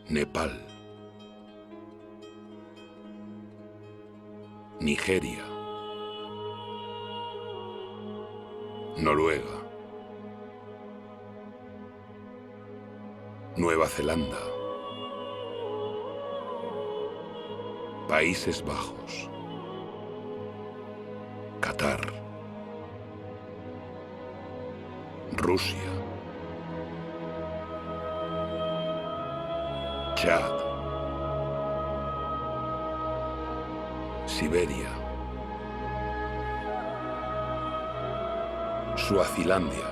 Nepal. Nigeria. Noruega. Nueva Zelanda. Países Bajos. Qatar. Rusia. Chad. Siberia. Suazilandia.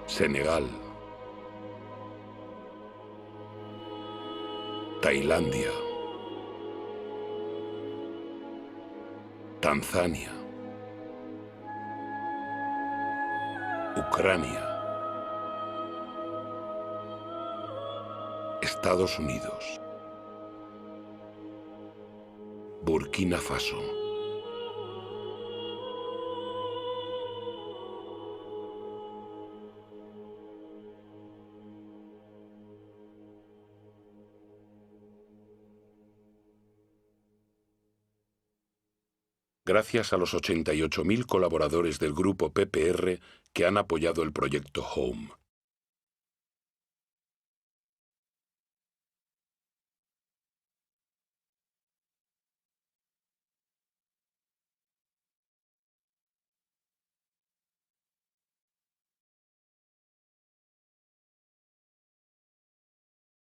Senegal. Tailandia. Tanzania. Ucrania. Estados Unidos. Burkina Faso. Gracias a los 88.000 colaboradores del grupo PPR que han apoyado el proyecto Home.